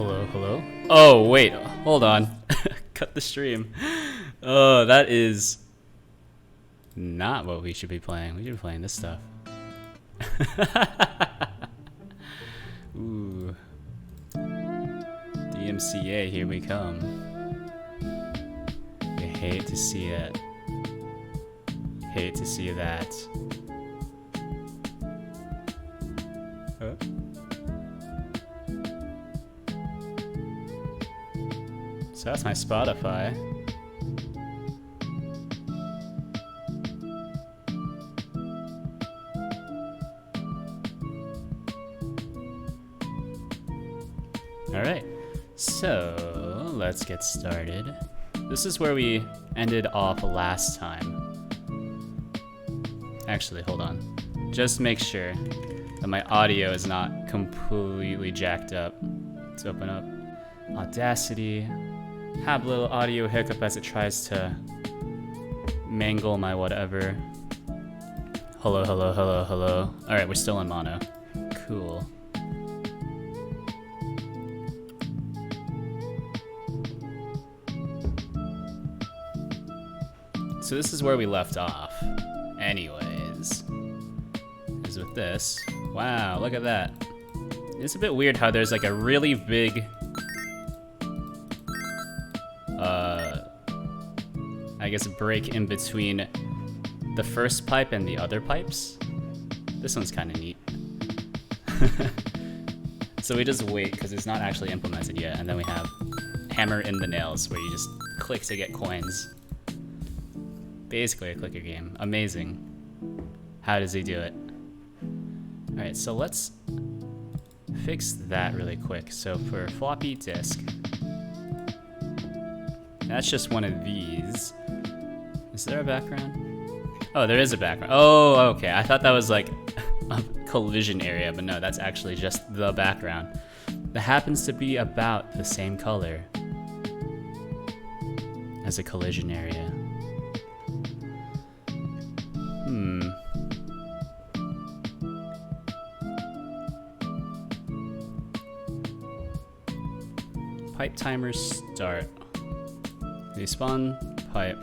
Hello, hello. Oh, wait, hold on. Cut the stream. Oh, that is not what we should be playing. We should be playing this stuff. Ooh. DMCA, here we come. You hate to see it. Hate to see that. Huh? So that's my Spotify. Alright, so let's get started. This is where we ended off last time. Actually, hold on. Just make sure that my audio is not completely jacked up. Let's open up Audacity. Have a little audio hiccup as it tries to mangle my whatever. Hello, hello, hello, hello. Alright, we're still in mono. Cool. So this is where we left off. Anyways, is with this. Wow, look at that. It's a bit weird how there's like a really big I guess break in between the first pipe and the other pipes. This one's kind of neat. So we just wait because it's not actually implemented yet, and then we have hammer in the nails where you just click to get coins. Basically a clicker game. Amazing. How does he do it? Alright, so let's fix that really quick. So for floppy disk, that's just one of these. Is there a background? Oh, there is a background. Oh, okay. I thought that was like a collision area, but no, that's actually just the background. That happens to be about the same color as a collision area. Pipe timer start. Respawn pipe.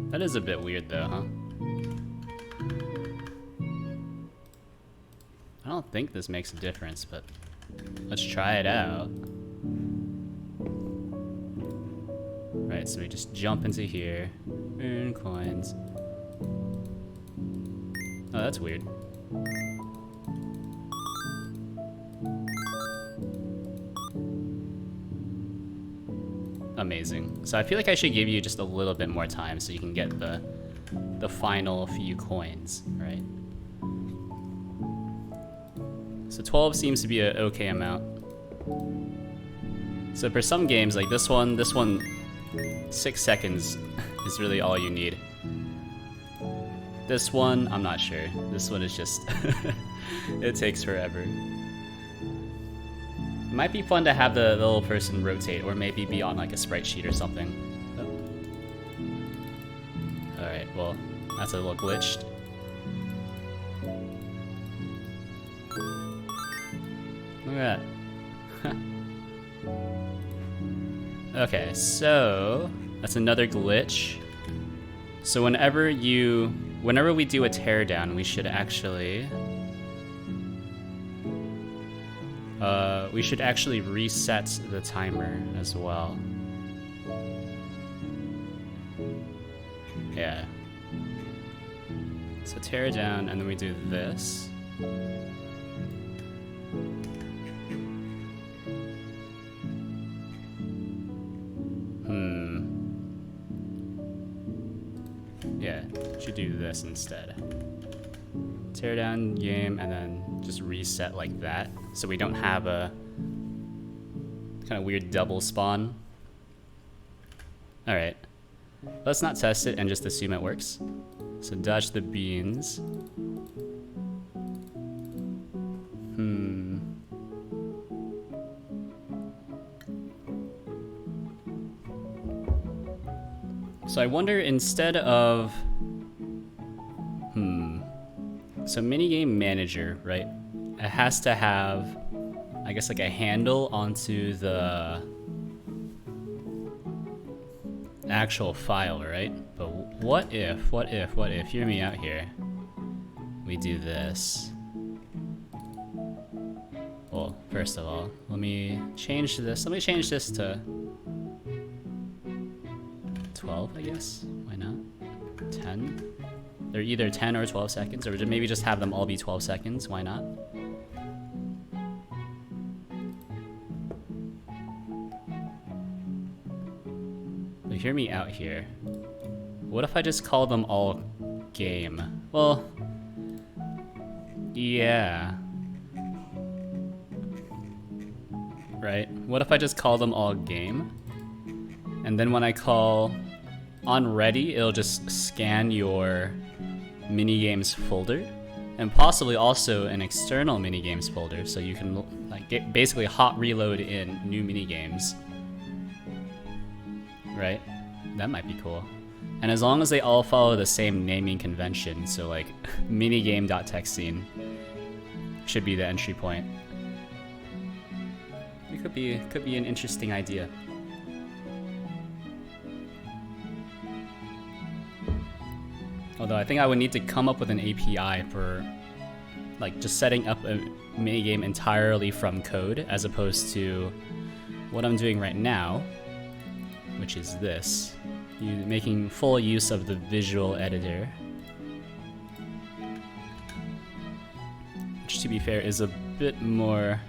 That is a bit weird though, huh? I don't think this makes a difference, but let's try it out. Right, so we just jump into here. Earn coins. Oh, that's weird. Amazing. So I feel like I should give you just a little bit more time so you can get the final few coins, right? So 12 seems to be an okay amount. So for some games like this one, 6 seconds is really all you need. This one, I'm not sure. This one is just, it takes forever. Might be fun to have the little person rotate, or maybe be on like a sprite sheet or something. Oh. Alright, well, that's a little glitched. Look at that. Okay, so that's another glitch. So whenever we do a teardown, we should actually reset the timer as well. Yeah. So tear down, and then we do this. Yeah, should do this instead. Tear down game, and then just reset like that, so we don't have a kind of weird double spawn. Alright, let's not test it and just assume it works. So dodge the beans. So I wonder, instead of So minigame manager, right? it has to have, I guess, like a handle onto the actual file, right? But what if, hear me out here, we do this. Well, first of all, let me change this to 12, I guess. Why not? 10? They're either 10 or 12 seconds, or maybe just have them all be 12 seconds. Why not? But hear me out here. What if I just call them all game? Well, yeah. Right? What if I just call them all game? And then when I call on ready, it'll just scan your minigames folder, and possibly also an external minigames folder, so you can like basically hot reload in new minigames. Right? That might be cool. And as long as they all follow the same naming convention, so like minigame.textscene should be the entry point. It could be an interesting idea. Although I think I would need to come up with an API for like just setting up a minigame entirely from code, as opposed to what I'm doing right now, which is this. Making full use of the visual editor. Which, to be fair, is a bit more...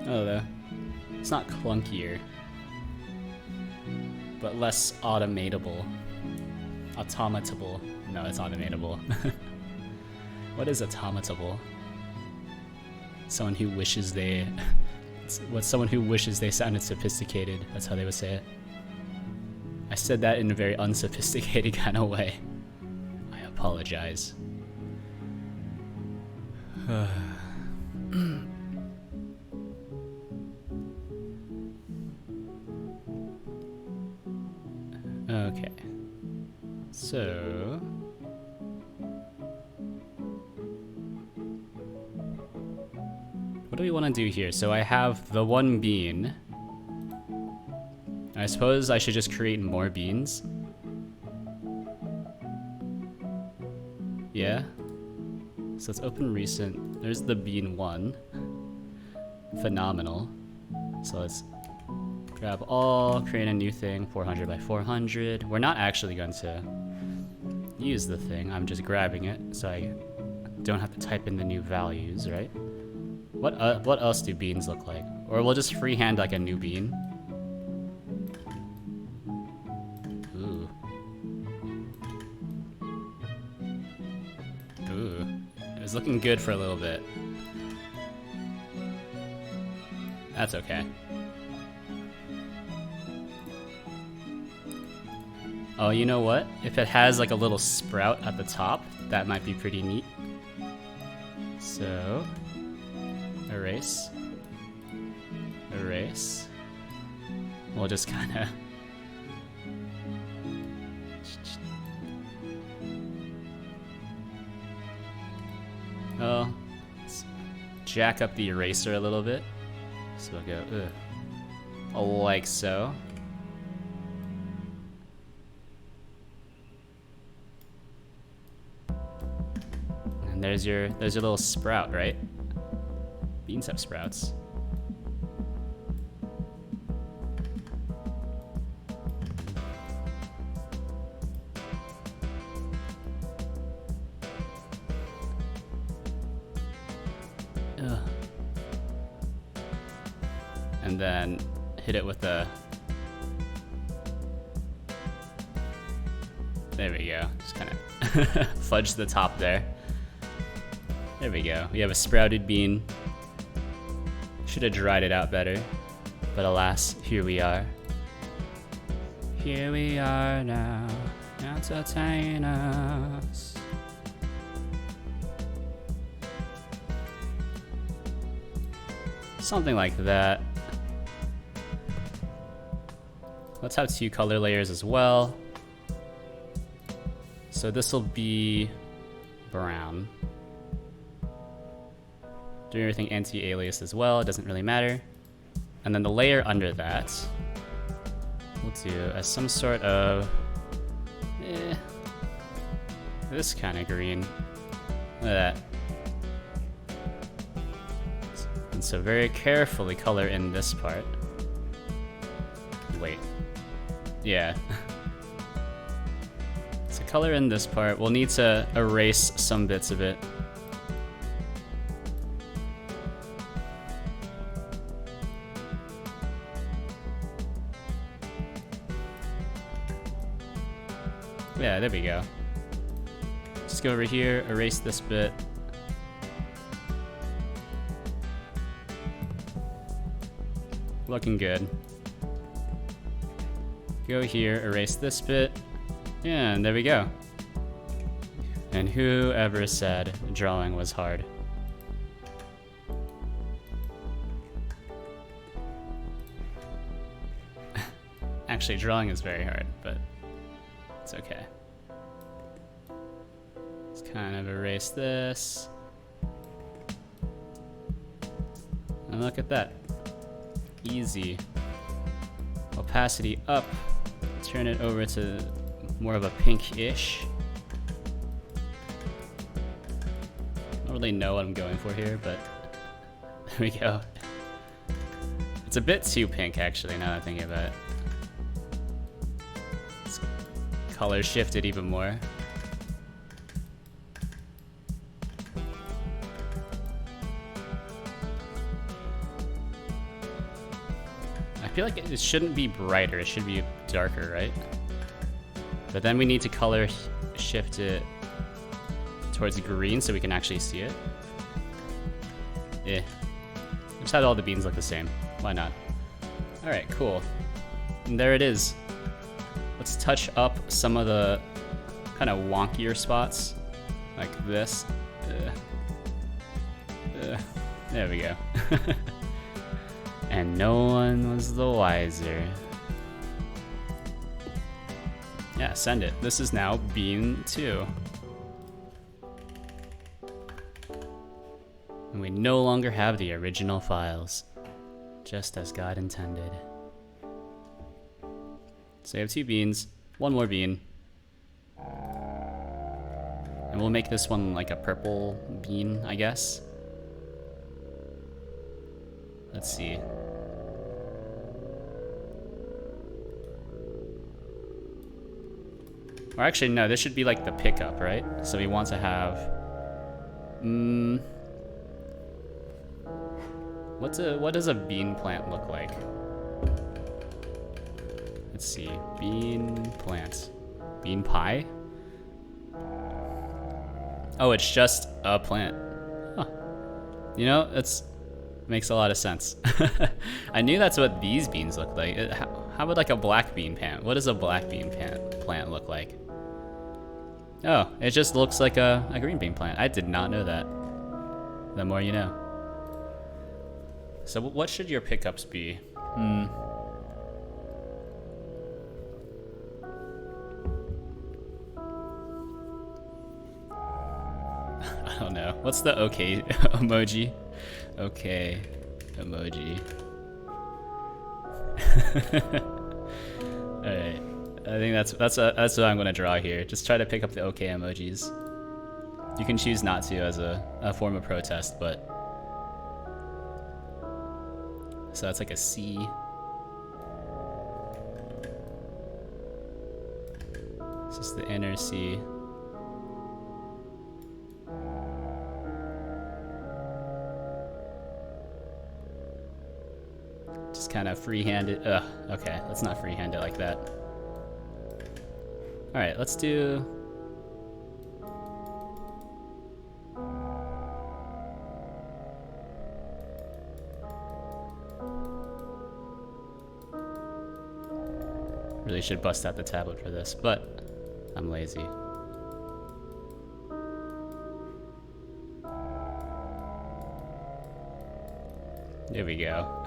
Oh, it's not clunkier, but less automatable. Automatable. No, it's automatable. What is automatable? Someone who wishes they... What's someone who wishes they sounded sophisticated? That's how they would say it. I said that in a very unsophisticated kind of way. I apologize. Okay. So... what do we want to do here? So I have the one bean. I suppose I should just create more beans. Yeah. So let's open recent. There's the bean one. Phenomenal. So let's grab all, create a new thing, 400 by 400. We're not actually going to use the thing. I'm just grabbing it so I don't have to type in the new values, right? What else do beans look like? Or we'll just freehand like a new bean. Ooh. Ooh. It was looking good for a little bit. That's okay. Oh, you know what? If it has like a little sprout at the top, that might be pretty neat. So... erase. Erase. We'll just kind of... Oh, let's jack up the eraser a little bit. So we'll go, like so. And there's your little sprout, right? Beans have sprouts. Ugh. And then hit it with the... there we go. Just kind of fudge the top there. There we go. We have a sprouted bean. Should have dried it out better, but alas, here we are. Here we are now, entertain us. Something like that. Let's have 2 color layers as well. So this will be brown. Do everything anti-alias as well, it doesn't really matter. And then the layer under that, we'll do as some sort of, this kind of green. Look at that. And so very carefully color in this part. Wait. Yeah. So color in this part. We'll need to erase some bits of it. Yeah, there we go. Just go over here, erase this bit. Looking good. Go here, erase this bit. Yeah, and there we go. And whoever said drawing was hard? Actually, drawing is very hard, but it's okay. Let's kind of erase this. And look at that. Easy. Opacity up. Turn it over to more of a pinkish. I don't really know what I'm going for here, but there we go. It's a bit too pink, actually, now that I'm thinking about it. It's color shifted even more. I feel like it shouldn't be brighter, it should be darker, right? But then we need to color shift it towards green so we can actually see it. Just have all the beans look the same. Why not? Alright, cool. And there it is. Let's touch up some of the kind of wonkier spots. Like this. There we go. And no one was the wiser. Yeah, send it. This is now bean 2. And we no longer have the original files, just as God intended. So we have 2 beans, 1 more bean. And we'll make this one like a purple bean, I guess. Let's see. Or actually, no, this should be like the pickup, right? So we want to have... what does a bean plant look like? Let's see. Bean plant. Bean pie? Oh, it's just a plant. Huh. You know, it's... makes a lot of sense. I knew that's what these beans look like. How about like a black bean plant? What does a black bean plant look like? Oh, it just looks like a green bean plant. I did not know that. The more you know. So what should your pickups be? I don't know. What's the okay emoji? Okay emoji. All right. I think that's what I'm gonna draw here. Just try to pick up the okay emojis. You can choose not to as a form of protest, but so that's like a C. This is the inner C. Just kind of freehand it. Okay, let's not freehand it like that. All right, let's do... Really should bust out the tablet for this, but I'm lazy. There we go.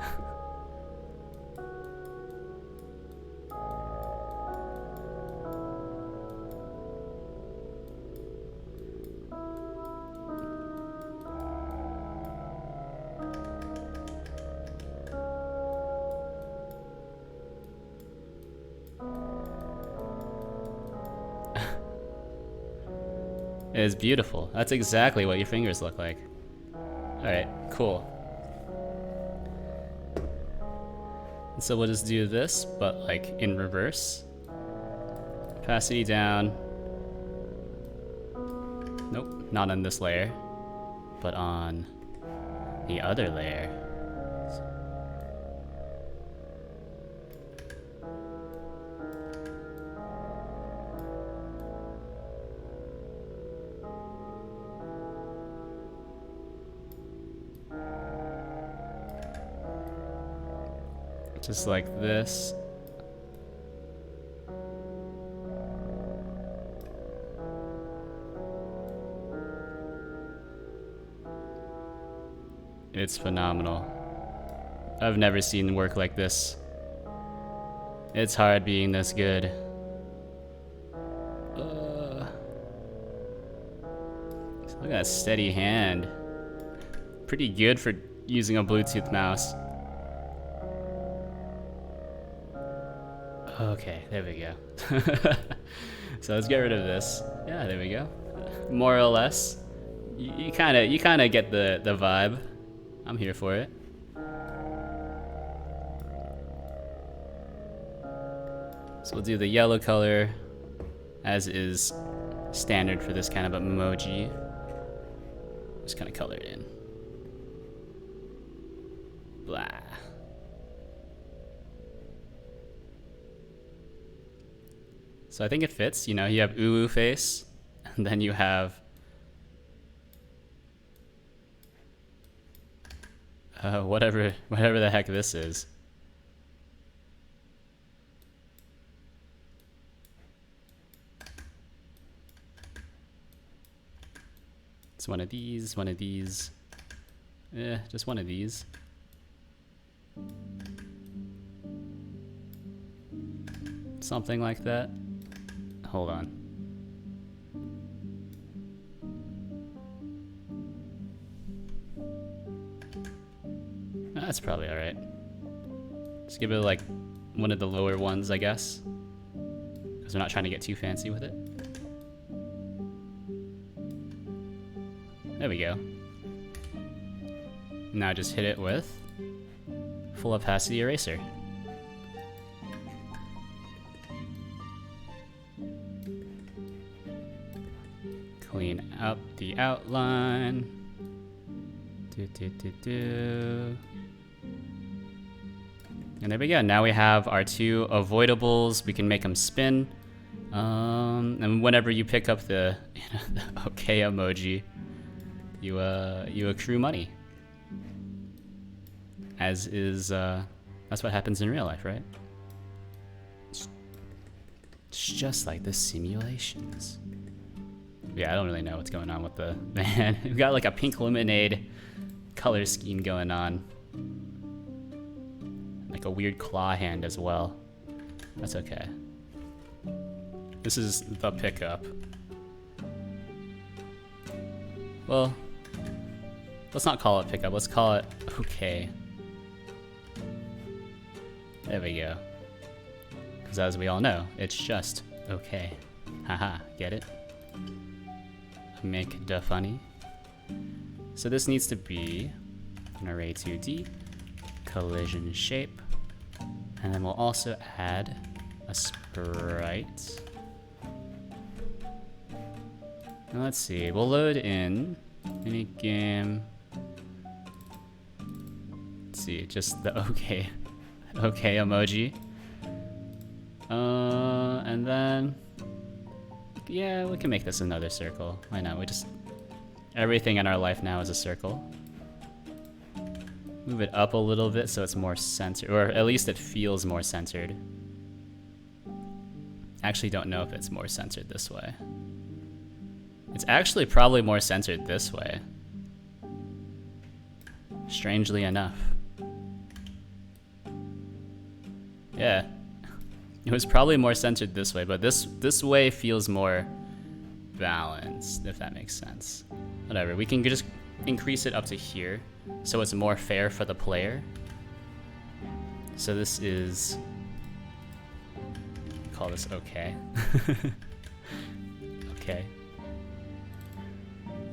It is beautiful. That's exactly what your fingers look like. Alright, cool. And so we'll just do this, but like in reverse. Opacity down. Nope, not on this layer, but on the other layer. Just like this. It's phenomenal. I've never seen work like this. It's hard being this good. Look at that steady hand. Pretty good for using a Bluetooth mouse. Okay, there we go. So let's get rid of this. Yeah, there we go. More or less. You kind of get the vibe. I'm here for it. So we'll do the yellow color, as is standard for this kind of emoji. Just kind of color it in. Blah. So I think it fits. You know, you have ooh face, and then you have whatever the heck this is. It's one of these, one of these. Just one of these. Something like that. Hold on. That's probably alright. Just give it like one of the lower ones, I guess. Because we're not trying to get too fancy with it. There we go. Now just hit it with full opacity eraser. Clean up the outline. And there we go. Now we have our two avoidables. We can make them spin. And whenever you pick up the, the okay emoji, you accrue money. As is, that's what happens in real life, right? It's just like the simulations. Yeah, I don't really know what's going on with the man. We've got like a pink lemonade color scheme going on. Like a weird claw hand as well. That's okay. This is the pickup. Well, let's not call it pickup. Let's call it okay. There we go. Because as we all know, it's just okay. Haha, get it? Make the funny. So this needs to be an array 2D, collision shape, and then we'll also add a sprite. And let's see, we'll load in any game. Let's see, just the okay emoji. And then yeah, we can make this another circle. Why not? Everything in our life now is a circle. Move it up a little bit so it's more centered, or at least it feels more centered. Actually don't know if it's more centered this way. It's actually probably more centered this way. Strangely enough. Yeah. It was probably more centered this way, but this way feels more balanced, if that makes sense. Whatever, we can just increase it up to here, so it's more fair for the player. So this is, call this okay. Okay.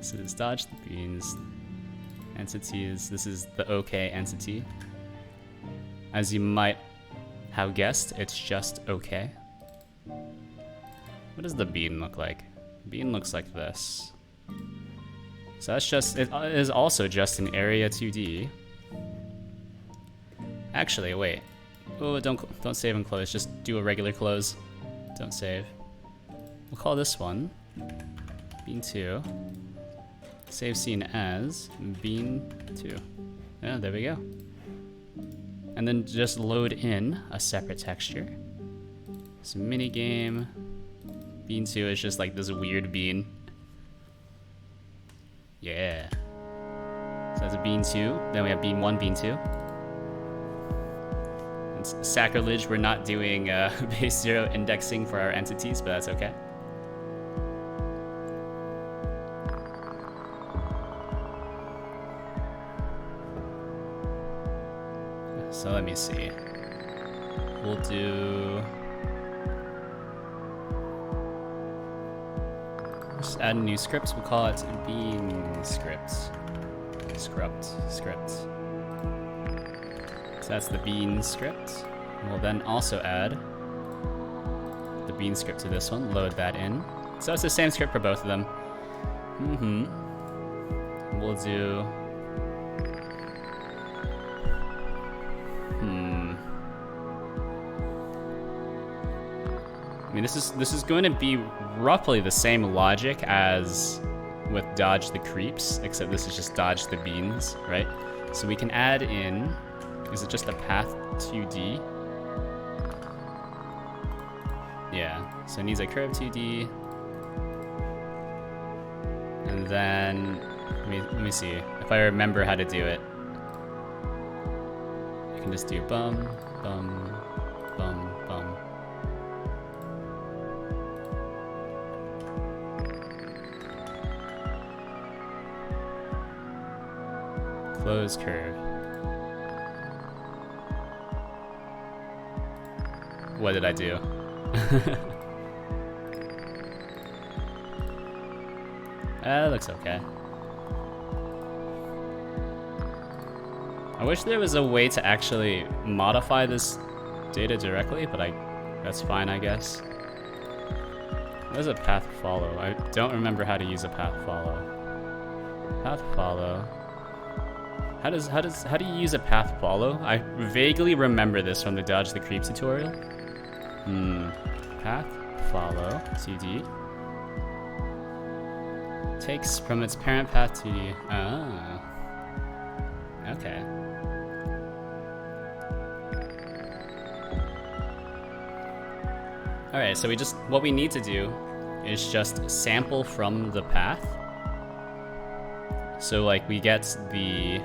This is dodge the beans. Entities, this is the OK entity. As you might have guessed, it's just OK. What does the bean look like? Bean looks like this. So that's just, it is also just an area 2D. Actually, wait. Oh, don't save and close, just do a regular close. Don't save. We'll call this one bean 2. Save scene as bean 2. Yeah, there we go. And then just load in a separate texture. So mini game. Bean 2 is just like this weird bean. Yeah. So that's a bean 2. Then we have bean 1, bean 2. It's sacrilege, we're not doing base 0 indexing for our entities, but that's okay. So let me see. We'll do... Just add a new script. We'll call it bean script. Script. So that's the bean script. We'll then also add the bean script to this one. Load that in. So it's the same script for both of them. We'll do... I mean, this is going to be roughly the same logic as with dodge the creeps, except this is just dodge the beans, right? So we can add in, is it just a path 2D? Yeah, so it needs a curve 2D. And then, let me see, if I remember how to do it. I can just do bum, bum, bum, bum. Close curve. What did I do? That looks okay. I wish there was a way to actually modify this data directly, but that's fine, I guess. There's a path follow. I don't remember how to use a path follow. Path follow. How do you use a path follow? I vaguely remember this from the Dodge the Creep tutorial. Path follow 2D. Takes from its parent path 2D. Ah. Okay. Alright, so what we need to do is just sample from the path. So like we get the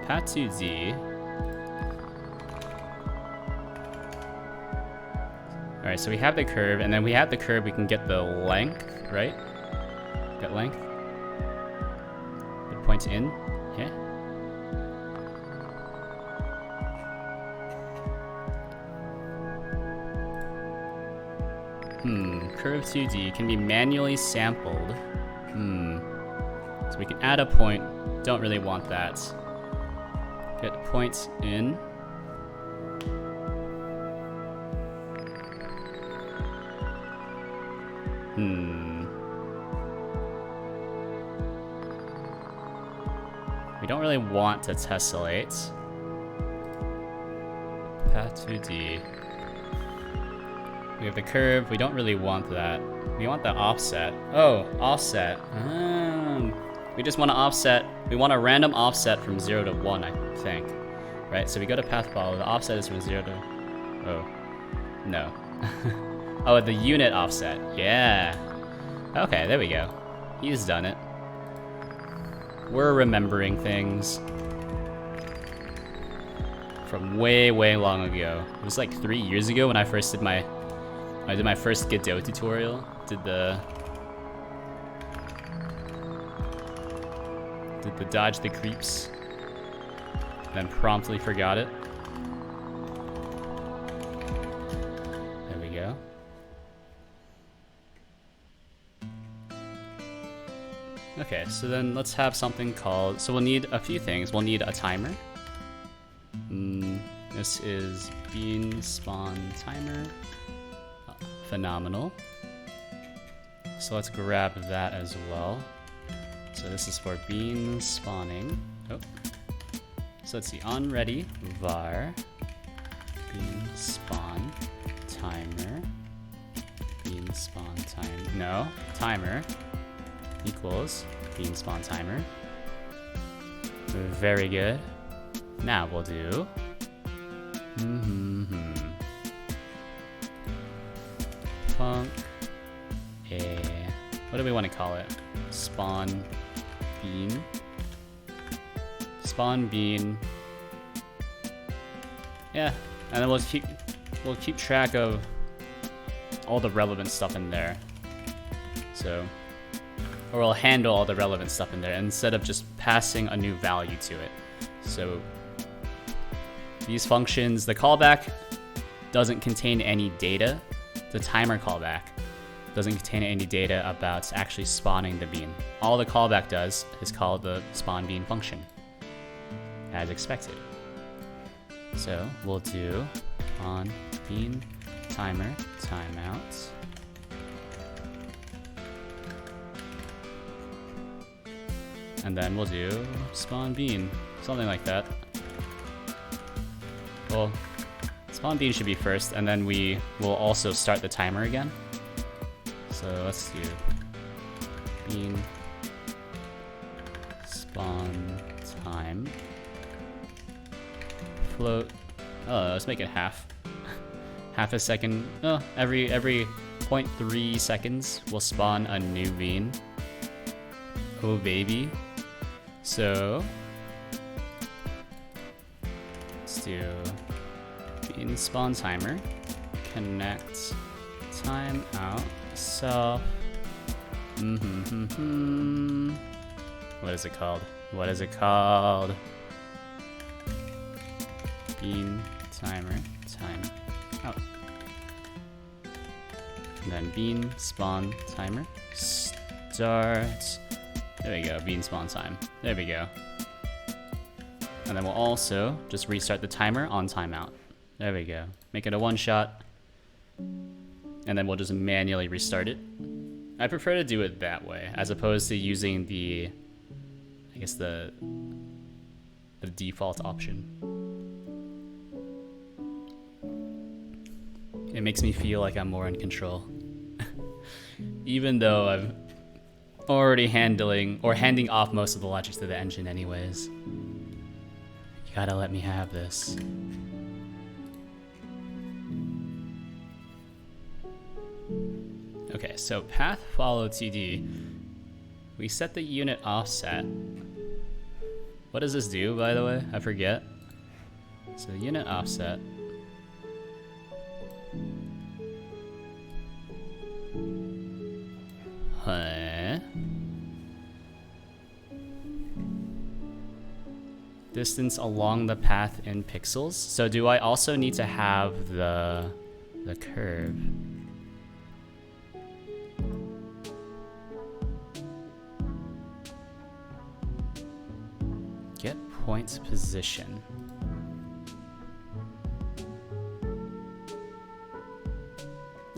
path 2D. Alright, so we have the curve, and then we have the curve, we can get the length, right? Get length. It points in, okay. Curve 2D can be manually sampled. So we can add a point, don't really want that. Get points in. We don't really want to tessellate. Path 2D. We have the curve, we don't really want that. We want the offset. Oh, offset. We just want to offset, we want a random offset from 0 to 1, I think. Right, so we go to path follow, the offset is from 0 to... Oh, no. Oh, the unit offset, yeah. Okay, there we go. He's done it. We're remembering things. From way, way long ago. It was like 3 years ago when I first did my first Godot tutorial. Did the dodge the creeps. Then promptly forgot it. There we Okay, so then let's have something called, so we'll need a few things. We'll need a timer. This is bean spawn timer. Phenomenal. So let's grab that as well. So this is for bean spawning. Oh. So let's see, on ready var bean spawn timer. Bean spawn time. No, timer equals bean spawn timer. Very good. Now we'll do func a, what do we want to call it? Spawn bean. Spawn bean. Yeah, and then we'll keep track of all the relevant stuff in there. So, or we'll handle all the relevant stuff in there instead of just passing a new value to it. So these functions, the callback doesn't contain any data. The timer callback doesn't contain any data about actually spawning the bean. All the callback does is call the spawn bean function, as expected. So we'll do on bean timer timeout. And then we'll do spawn bean, something like that. Well, spawn bean should be first, and then we will also start the timer again. So let's do bean spawn time float. Oh, let's make it half. Half a second. Oh, every 0.3 seconds we'll spawn a new bean. Oh baby. So let's do bean spawn timer connect timeout self. What is it called? What is it called? Bean timer time out. And then bean spawn timer start. There we go, bean spawn time. There we go. And then we'll also just restart the timer on timeout. There we go. Make it a one shot. And then we'll just manually restart it. I prefer to do it that way, as opposed to using the, I guess the default option. It makes me feel like I'm more in control. Even though I'm already handing off most of the logic to the engine anyways. You gotta let me have this. Okay, so path follow TD. We set the unit offset. What does this do, by the way? I forget. So the unit offset. Huh? Distance along the path in pixels. So do I also need to have the curve? Get point position.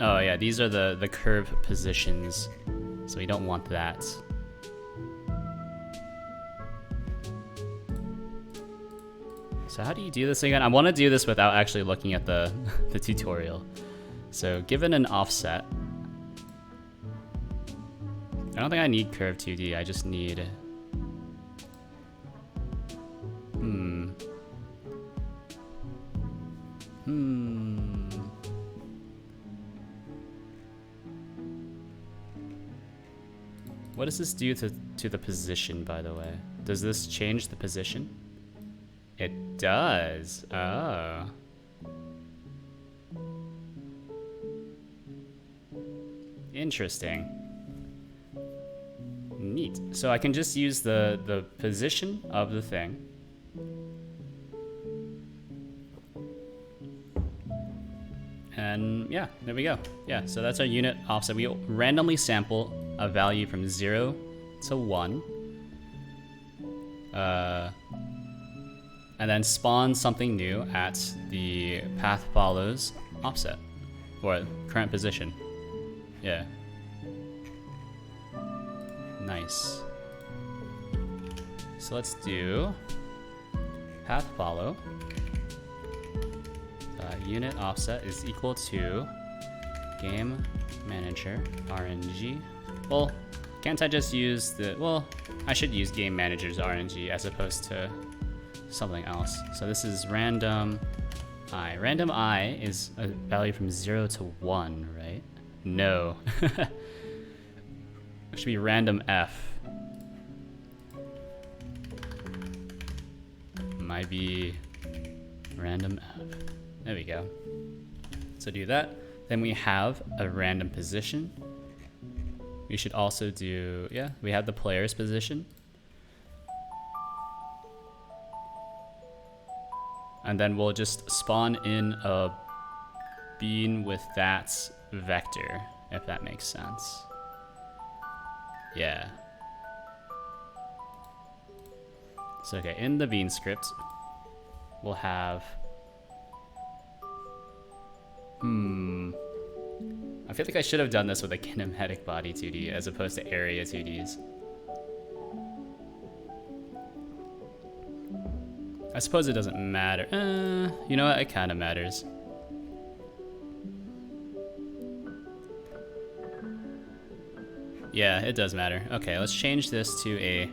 Oh yeah, these are the curve positions. So we don't want that. So how do you do this again? I want to do this without actually looking at the tutorial. So given an offset, I don't think I need curve 2D, I just need What does this do to the position, by the way? Does this change the position? It does. Oh. Interesting. Neat. So I can just use the position of the thing. And yeah, there we go. Yeah, so that's our unit offset. We randomly sample a value from 0 to 1. And then spawn something new at the path follows offset, or current position. Yeah. Nice. So let's do path follow. Unit offset is equal to game manager RNG. Well, can't I just use the, well, I should use game manager's RNG as opposed to something else. So this is random I. Random I is a value from 0 to 1, right? No. It should be random F. Might be random F. There we go. So do that. Then we have a random position. We should also do, yeah, we have the player's position. And then we'll just spawn in a bean with that vector, if that makes sense. Yeah. So okay, in the bean script, we'll have, I feel like I should have done this with a kinematic body 2D as opposed to area 2Ds. I suppose it doesn't matter. You know what? It kind of matters. Yeah, it does matter. Okay, let's change this to a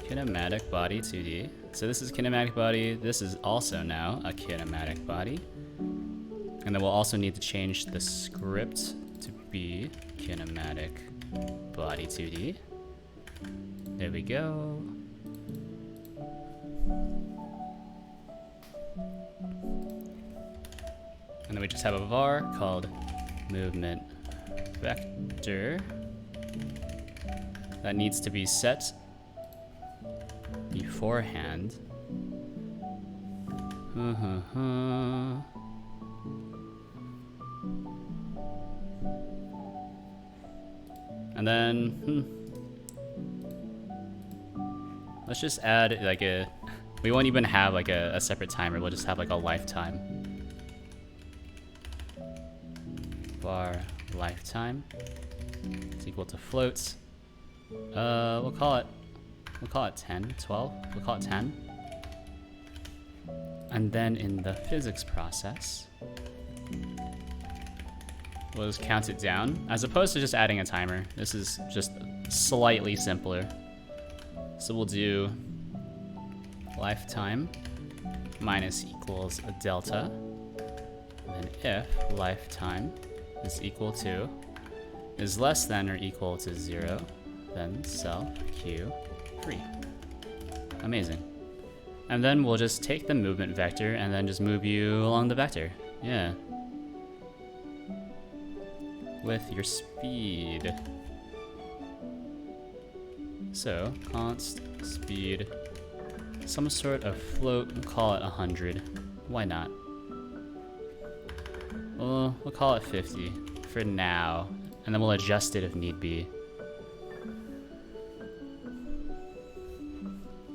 kinematic body 2D. So this is kinematic body. This is also now a kinematic body. And then we'll also need to change the script to be kinematic body 2D. There we go. And then we just have a var called movement vector that needs to be set beforehand. And then, let's just add like a, we won't even have like a separate timer, we'll just have like a lifetime. Var lifetime is equal to floats. We'll call it 10, 12, we'll call it 10. And then in the physics process, we'll just count it down, as opposed to just adding a timer. This is just slightly simpler. So we'll do lifetime minus equals a delta, and then if lifetime is equal to, is less than or equal to 0, then self q free. Amazing. And then we'll just take the movement vector and then just move you along the vector. Yeah. With your speed. So, const speed, some sort of float, we'll call it 100. Why not? Well, we'll call it 50 for now, and then we'll adjust it if need be.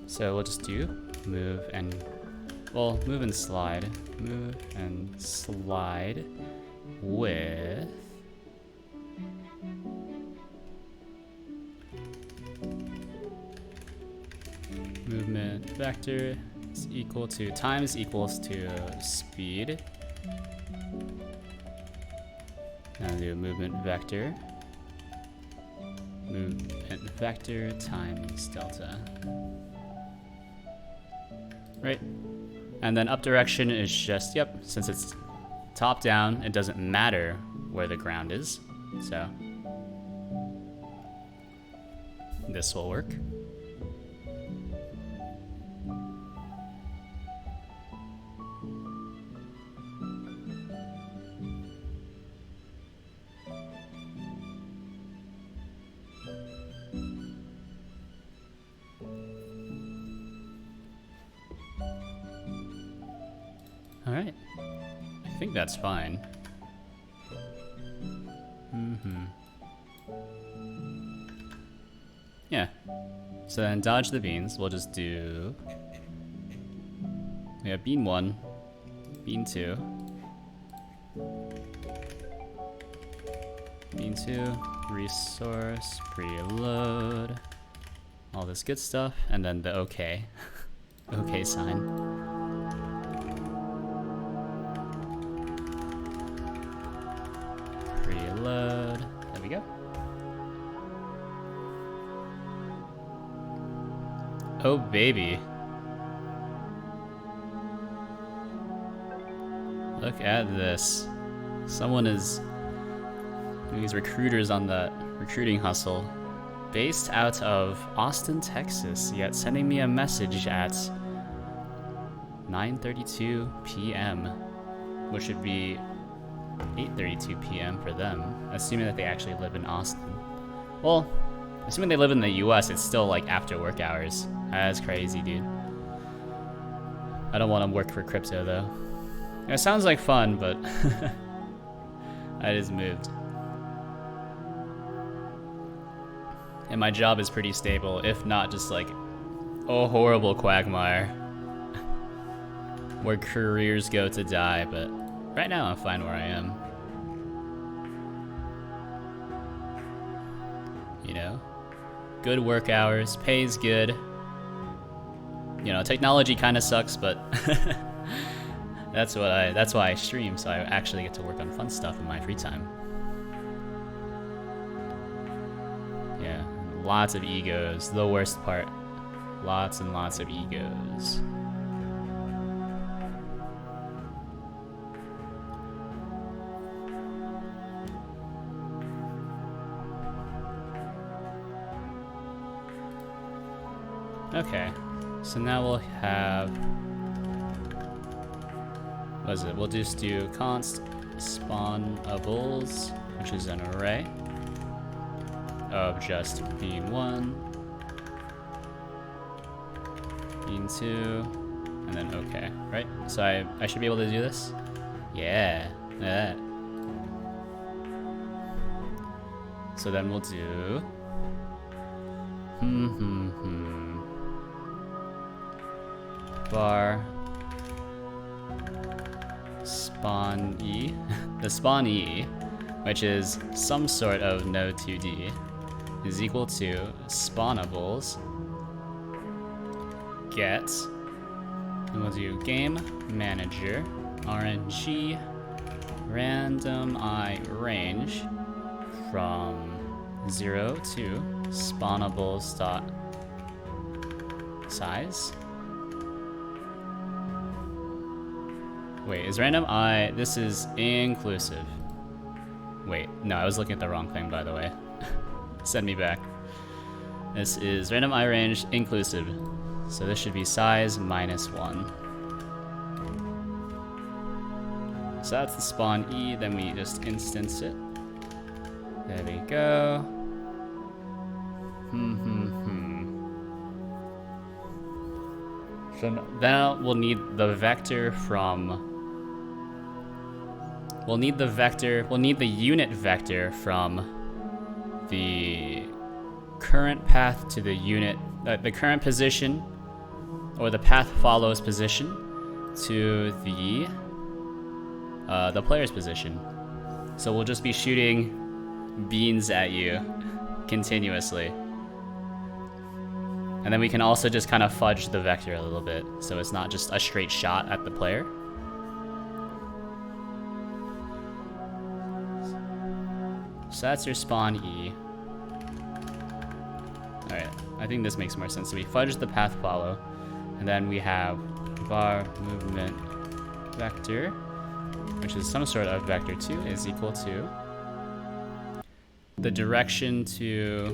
So we'll just do move and, well, move and slide. Move and slide with movement vector is equal to, times equals to speed. Now do movement vector times delta. Right, and then up direction is just, yep, since it's top down, it doesn't matter where the ground is, so this will work. All right, I think that's fine. Yeah. So then dodge the beans. We'll just do... We have bean 1, bean 2, bean 2, resource, preload, all this good stuff, and then the OK. OK sign. Preload. There we go. Oh, baby. Look at this. Someone is... These recruiters on the recruiting hustle. Based out of Austin, Texas, yet sending me a message at 9:32 p.m., which should be 8:32 p.m. for them, assuming that they actually live in Austin. Well, assuming they live in the US, it's still like after work hours. That's crazy, dude. I don't want to work for crypto though. It sounds like fun, but I just moved. And my job is pretty stable, if not just like a horrible quagmire where careers go to die, but right now I'm fine where I am. You know, good work hours, pays good. You know, technology kind of sucks, but that's why I stream, so I actually get to work on fun stuff in my free time. Yeah, lots of egos, the worst part. Lots and lots of egos. Okay, so now we'll have, what is it? We'll just do const spawnables, which is an array of just bean 1, bean 2, and then okay, right? So I should be able to do this? Yeah, look at that. So then we'll do var spawn e, the spawn e, which is some sort of node2d, is equal to spawnables get, and we'll do game manager rng random I range from 0 to spawnables dot size. Wait, is random I, this is inclusive. Wait, no, I was looking at the wrong thing, by the way. Send me back. This is random I range inclusive. So this should be size minus 1. So that's the spawn E, then we just instance it. There we go. So then we'll need the vector from, we'll need the unit vector from the current path to the unit, the current position, or the path follows position to the player's position. So we'll just be shooting beans at you continuously. And then we can also just kind of fudge the vector a little bit, so it's not just a straight shot at the player. So that's your spawn E. Alright, I think this makes more sense. So we fudge the path follow, and then we have var movement vector, which is some sort of vector 2, is equal to the direction to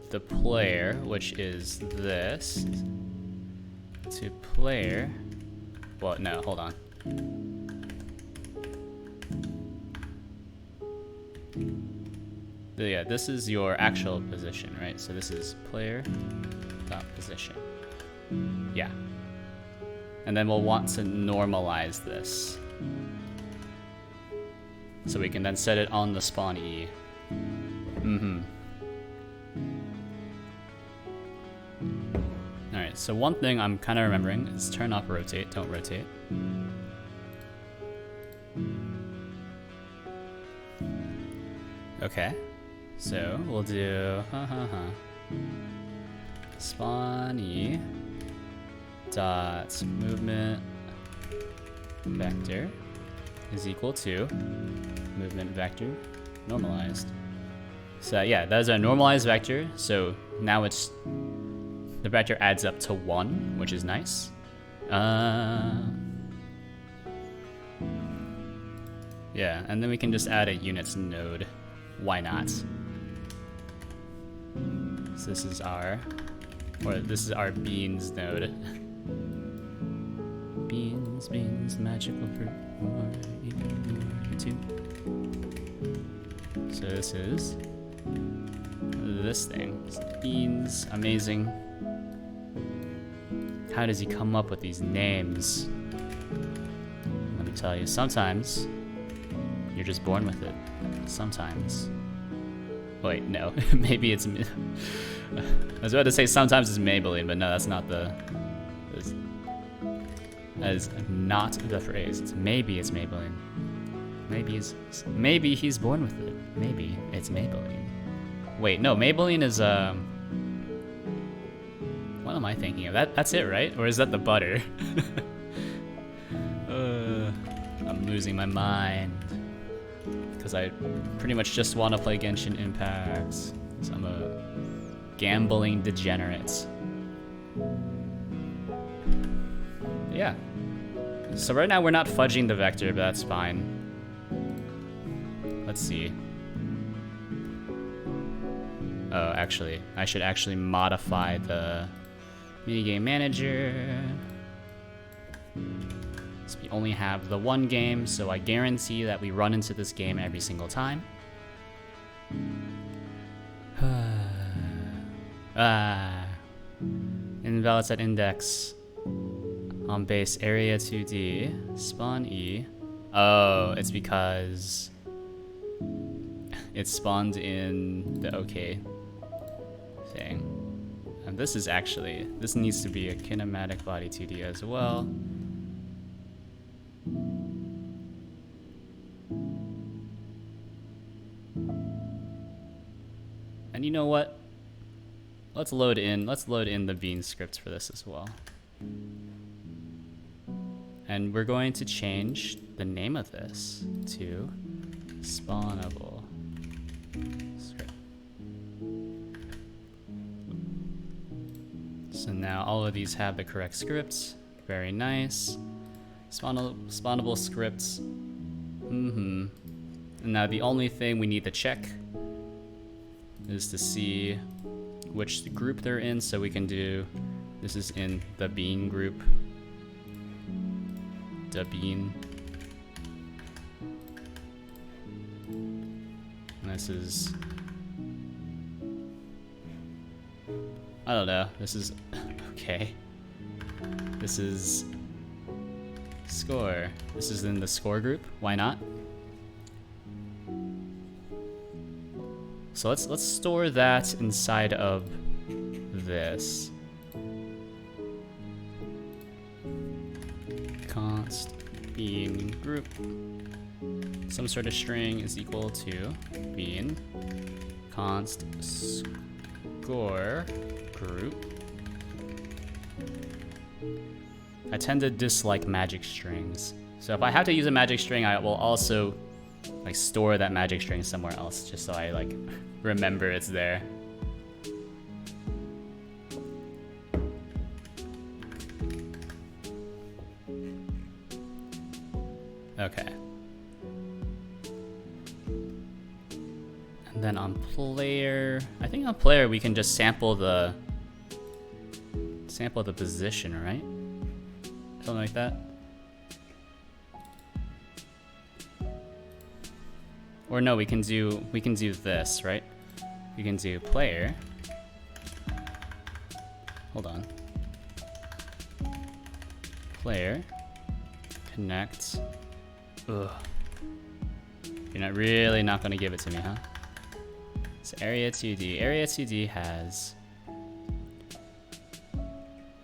the player, which is this, to player, well, no, hold on. Yeah, this is your actual position, right? So this is player dot position. Yeah. And then we'll want to normalize this. So we can then set it on the spawn E. So one thing I'm kind of remembering is turn off rotate, don't rotate. Okay, so we'll do spawn-e dot movement vector is equal to movement vector normalized. So yeah, that is a normalized vector. So now it's the vector adds up to 1, which is nice. Yeah, and then we can just add a units node. Why not? So this is our beans node. Beans, magical fruit. So this is this thing. Beans, amazing. How does he come up with these names? Let me tell you, sometimes you're just born with it. Sometimes. Wait, no. Maybe it's... I was about to say sometimes it's Maybelline, but no, that's not the... That is not the phrase. It's maybe it's Maybelline. Maybe he's born with it. Maybe it's Maybelline. Wait, no, Maybelline is what am I thinking of? That's it, right? Or is that the butter? I'm losing my mind. Because I pretty much just want to play Genshin Impact. So I'm a gambling degenerate. Yeah. So right now we're not fudging the vector, but that's fine. Let's see. Oh, actually, I should actually modify the minigame manager. So we only have the one game, so I guarantee that we run into this game every single time. Invalid set index on base area 2D spawn E. Oh, it's because it spawned in the OK thing. And this needs to be a kinematic body 2D as well. And you know what? Let's load in the bean script for this as well. And we're going to change the name of this to spawnable script. So now all of these have the correct scripts. Very nice. Spawnable scripts. And now the only thing we need to check is to see which group they're in, so we can do, this is in the bean group. The bean. And this is, I don't know, this is, okay. This is score. This is in the score group, why not? So let's store that inside of this. Const bean group. Some sort of string is equal to bean. Const score group. I tend to dislike magic strings. So if I have to use a magic string, I will also like store that magic string somewhere else, just so I like remember it's there. Okay. And then on player, I think on player we can just sample the position, right? Something like that. Or no, we can do this, right? We can do player. Hold on. Player connect. Ugh. You're really not gonna give it to me, huh? So area 2D. Area 2D has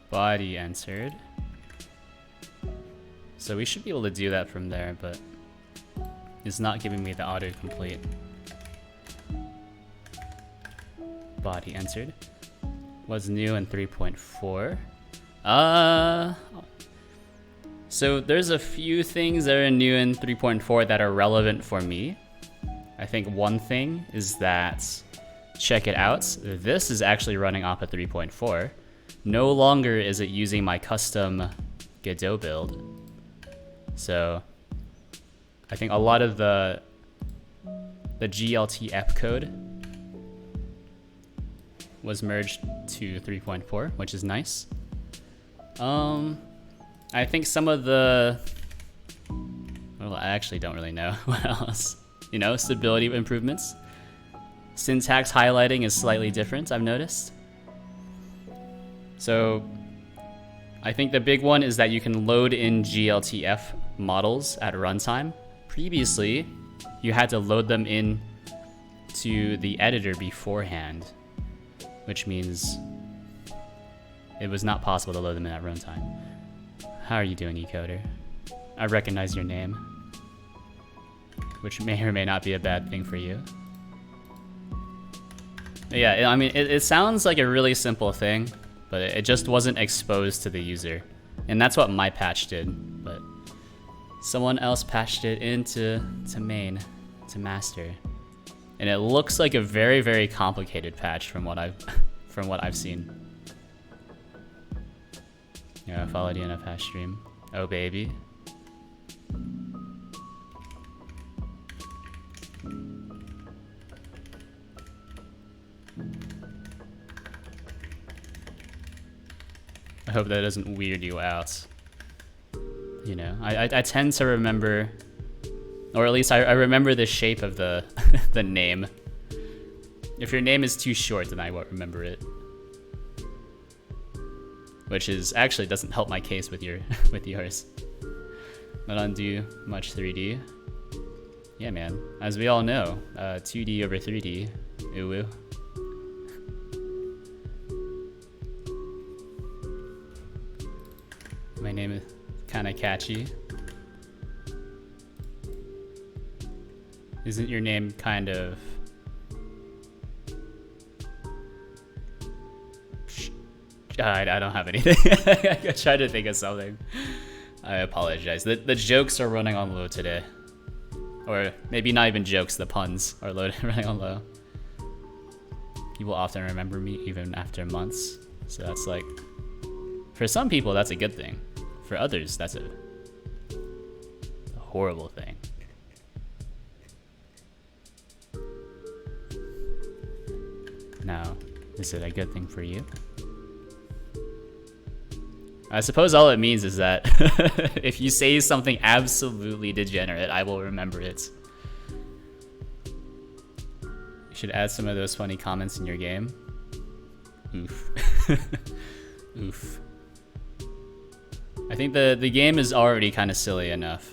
Body entered. So we should be able to do that from there, but it's not giving me the autocomplete. Body entered. What's new in 3.4? So there's a few things that are new in 3.4 that are relevant for me. I think one thing is that, check it out, this is actually running off of 3.4. No longer is it using my custom Godot build. So I think a lot of the GLTF code was merged to 3.4, which is nice. I think some of the, well, I actually don't really know what else. You know, stability improvements. Syntax highlighting is slightly different, I've noticed. So I think the big one is that you can load in GLTF models at runtime. Previously, you had to load them in to the editor beforehand, which means it was not possible to load them in at runtime. How are you doing, eCoder? I recognize your name, which may or may not be a bad thing for you. But yeah, I mean, it sounds like a really simple thing, but it just wasn't exposed to the user. And that's what my patch did, but someone else patched it into main, to master. And it looks like a very, very complicated patch from what I've seen. Yeah, I followed you in a past stream. Oh baby. I hope that doesn't weird you out. You know, I tend to remember, or at least I remember the shape of the the name. If your name is too short, then I won't remember it. Which is actually doesn't help my case with yours. Not undo much 3D. Yeah, man. As we all know, 2D over 3D. Ooh woo. My name is kind of catchy. Isn't your name kind of... I don't have anything. I tried to think of something. I apologize. The jokes are running on low today. Or maybe not even jokes, the puns are running on low. You will often remember me even after months. So that's like... For some people, that's a good thing. For others, that's a horrible thing. Now, is it a good thing for you? I suppose all it means is that if you say something absolutely degenerate, I will remember it. You should add some of those funny comments in your game. Oof. Oof. I think the game is already kind of silly enough.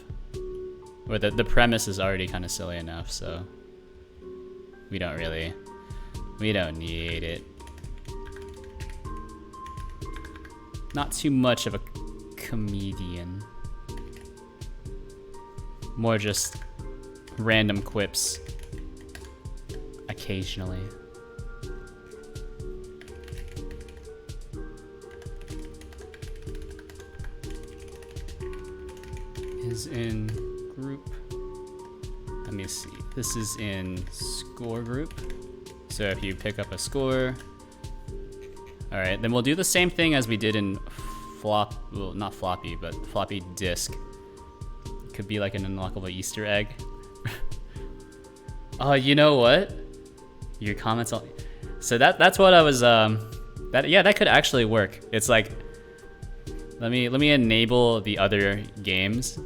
Or the premise is already kind of silly enough, so we don't need it. Not too much of a comedian. More just random quips occasionally. Is in group. Let me see. This is in score group. So if you pick up a score, all right, then we'll do the same thing as we did in well, not floppy, but floppy disk. Could be like an unlockable Easter egg. Oh, you know what? Your comments all... So that's what I was, that could actually work. It's like, let me enable the other games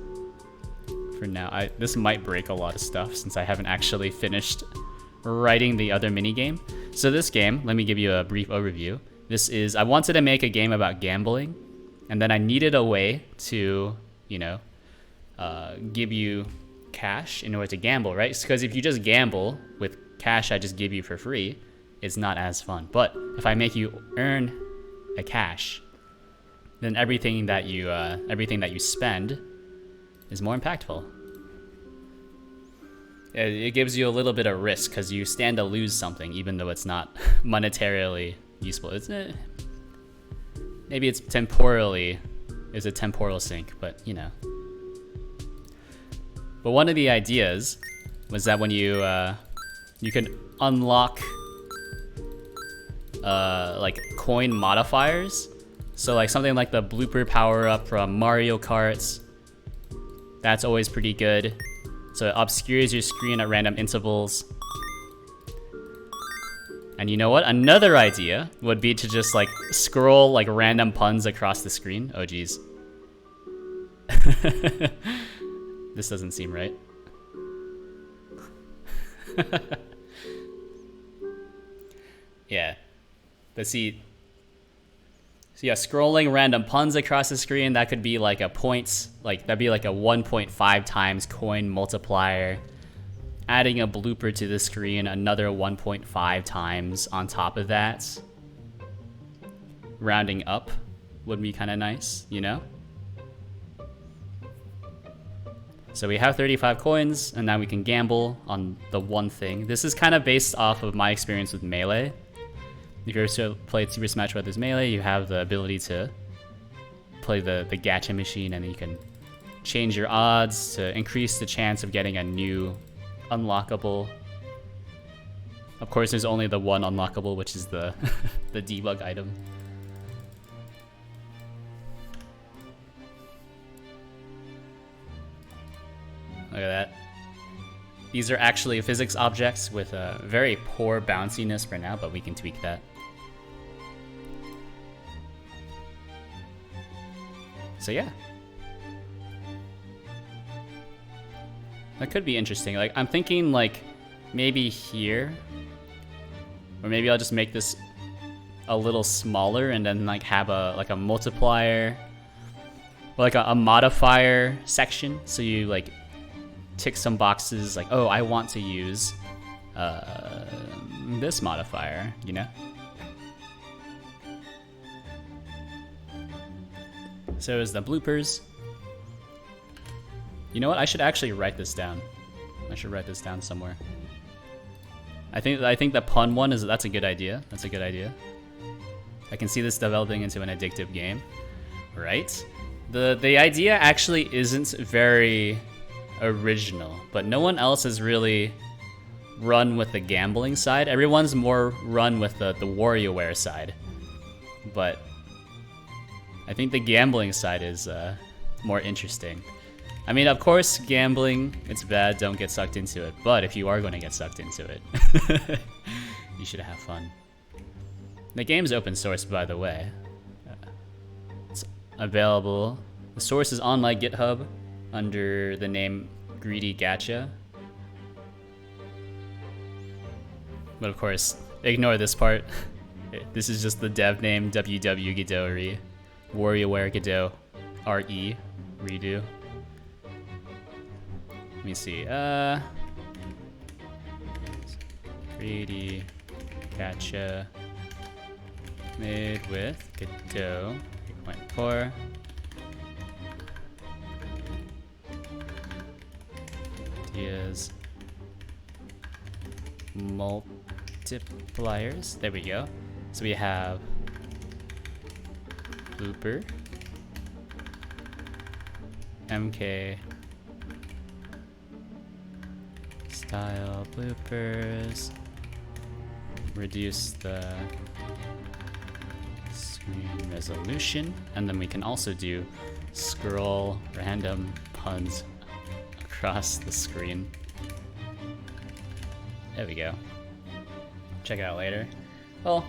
for now. This might break a lot of stuff since I haven't actually finished writing the other mini game. So this game, let me give you a brief overview. This is, I wanted to make a game about gambling, and then I needed a way to, you know, give you cash in order to gamble, right? Because if you just gamble with cash I just give you for free, it's not as fun. But if I make you earn a cash, then everything that you spend is more impactful. It gives you a little bit of risk because you stand to lose something, even though it's not monetarily useful. It's maybe it's temporally is a temporal sink, but you know. But one of the ideas was that when you can unlock like coin modifiers, so like something like the blooper power up from Mario Kart, that's always pretty good. So it obscures your screen at random intervals. And you know what? Another idea would be to just like scroll like random puns across the screen. Oh geez. This doesn't seem right. Yeah. Let's see. So yeah, scrolling random puns across the screen, that could be like a points, like that'd be like a 1.5 times coin multiplier. Adding a blooper to the screen, another 1.5 times on top of that. Rounding up would be kind of nice, you know? So we have 35 coins, and now we can gamble on the one thing. This is kind of based off of my experience with Melee. If you've ever played Super Smash Bros. Melee, you have the ability to play the gacha machine, and then you can change your odds to increase the chance of getting a new unlockable. Of course, there's only the one unlockable, which is the the debug item. Look at that. These are actually physics objects with a very poor bounciness for now, but we can tweak that. So yeah. That could be interesting. Like, I'm thinking like maybe here, or maybe I'll just make this a little smaller and then like have a multiplier, or like a modifier section. So you like tick some boxes like, oh, I want to use this modifier, you know? So is the bloopers. You know what? I should actually write this down. I should write this down somewhere. I think the pun one that's a good idea. That's a good idea. I can see this developing into an addictive game, right? The idea actually isn't very original, but no one else has really run with the gambling side. Everyone's more run with the WarioWare side, but I think the gambling side is more interesting. I mean, of course, gambling, it's bad, don't get sucked into it. But if you are going to get sucked into it, you should have fun. The game's open source, by the way. It's available. The source is on my GitHub under the name Greedy Gacha. But of course, ignore this part. This is just the dev name, WW Godot, WarioWare Godot, RE, redo. Let me see, Greedy Gacha made with Godot 3.4. Ideas multipliers. There we go. So we have blooper, MK style bloopers, reduce the screen resolution, and then we can also do scroll random puns across the screen. There we go. Check it out later. Well,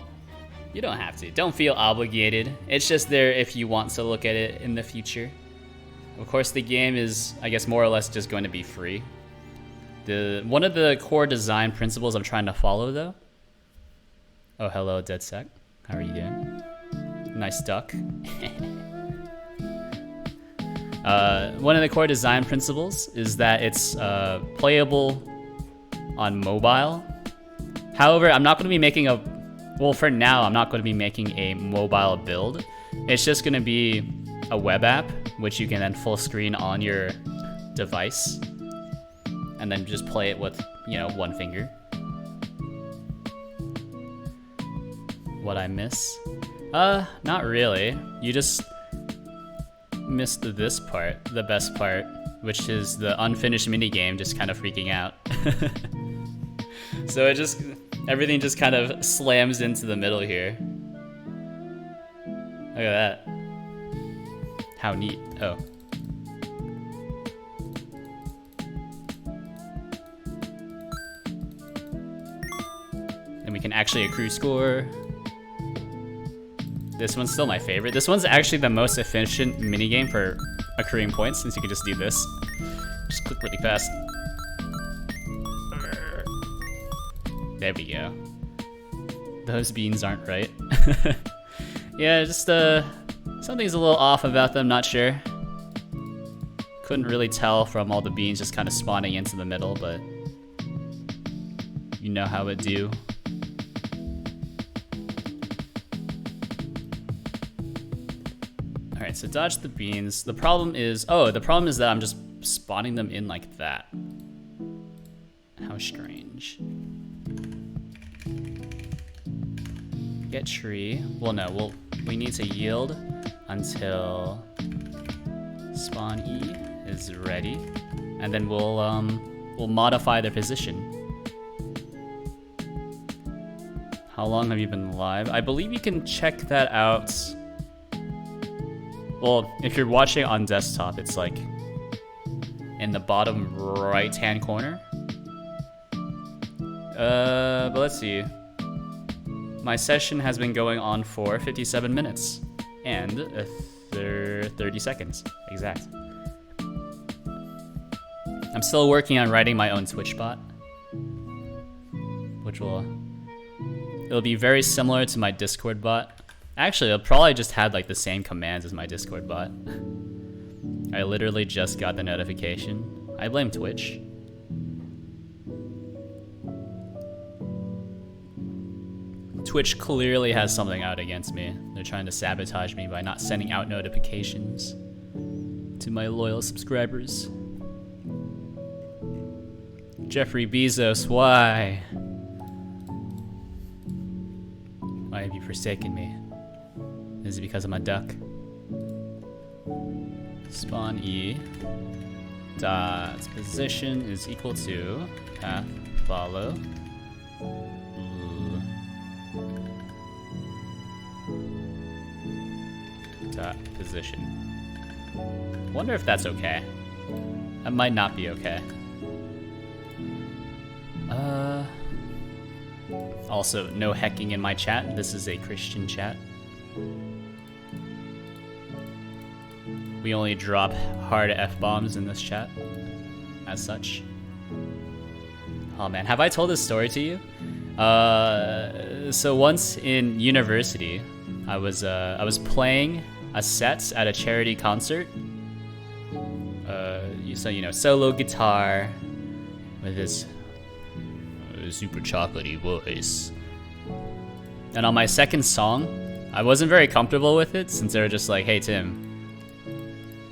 you don't have to. Don't feel obligated. It's just there if you want to look at it in the future. Of course, the game is, I guess, more or less just going to be free. One of the core design principles I'm trying to follow, though. Oh, hello, DeadSec. How are you doing? Nice duck. One of the core design principles is that it's playable on mobile. However, I'm not going to be making for now, I'm not going to be making a mobile build It's just gonna be a web app, which you can then full screen on your device, and then just play it with, you know, one finger. What I miss? Not really. You just missed this part, the best part, which is the unfinished minigame just kind of freaking out. So everything just kind of slams into the middle here. Look at that. How neat. Oh. And we can actually accrue score. This one's still my favorite. This one's actually the most efficient minigame for accruing points, since you can just do this. Just click really fast. There we go. Those beans aren't right. Yeah, just something's a little off about them, not sure. Couldn't really tell from all the beans just kind of spawning into the middle, but you know how it do. Alright, so dodge the beans. The problem is that I'm just spawning them in like that. How strange. Get tree. Well, no, we need to yield until spawn E is ready, and then we'll modify their position. How long have you been live? I believe you can check that out. Well, if you're watching on desktop, it's like in the bottom right-hand corner. But let's see. My session has been going on for 57 minutes and 30 seconds, exact. I'm still working on writing my own Twitch bot, which it'll be very similar to my Discord bot. Actually, it'll probably just have like the same commands as my Discord bot. I literally just got the notification. I blame Twitch. Twitch clearly has something out against me. They're trying to sabotage me by not sending out notifications to my loyal subscribers. Jeffrey Bezos, why? Why have you forsaken me? Is it because I'm a duck? Spawn E dot position is equal to path follow. Dot position. Wonder if that's okay. That might not be okay. Also, no hecking in my chat. This is a Christian chat. We only drop hard F-bombs in this chat, as such. Oh man, have I told this story to you? So once in university, I was playing a set at a charity concert. So you know, solo guitar with his super chocolatey voice. And on my second song, I wasn't very comfortable with it, since they were just like, "Hey Tim,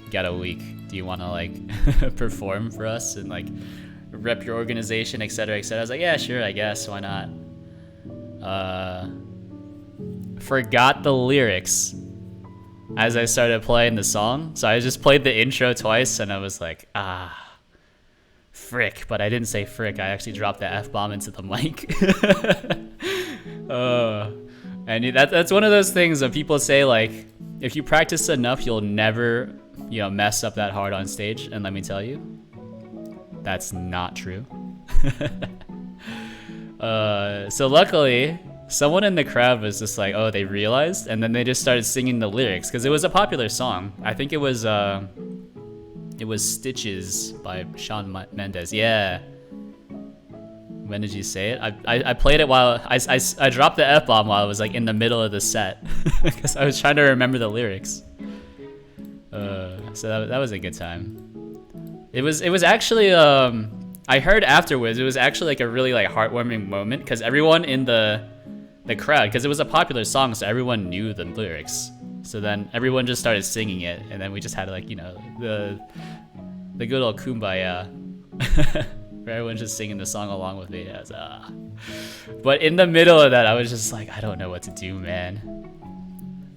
you got a week. Do you want to like perform for us and like rep your organization, etc., etc." I was like, "Yeah, sure, I guess. Why not?" Forgot the lyrics as I started playing the song, so I just played the intro twice, and I was like, frick, but I didn't say frick. I actually dropped the F-bomb into the mic. And that's one of those things that people say, like, if you practice enough, you'll never, you know, mess up that hard on stage. And let me tell you, that's not true. So luckily, someone in the crowd was just like, oh, they realized, and then they just started singing the lyrics, because it was a popular song. I think it was Stitches by Shawn Mendes. Yeah. When did you say it? I played it while I dropped the F-bomb while I was like in the middle of the set, because I was trying to remember the lyrics. So that was a good time. It was actually I heard afterwards, it was actually like a really like heartwarming moment, because everyone in the crowd, because it was a popular song, so everyone knew the lyrics. So then everyone just started singing it, and then we just had like, you know, the good old kumbaya. Where everyone's just singing the song along with me. But in the middle of that, I was just like, I don't know what to do, man.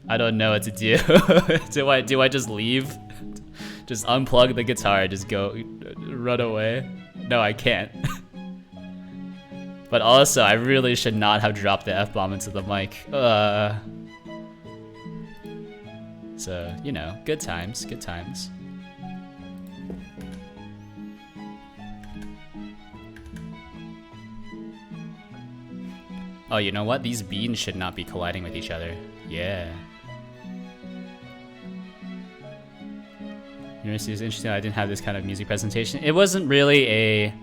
I don't know what to do. do I just leave? Just unplug the guitar, just go run away? No, I can't. But also, I really should not have dropped the F-bomb into the mic. So, you know, good times, good times. Oh, you know what? These beans should not be colliding with each other. Yeah. University is interesting. I didn't have this kind of music presentation. It wasn't really a...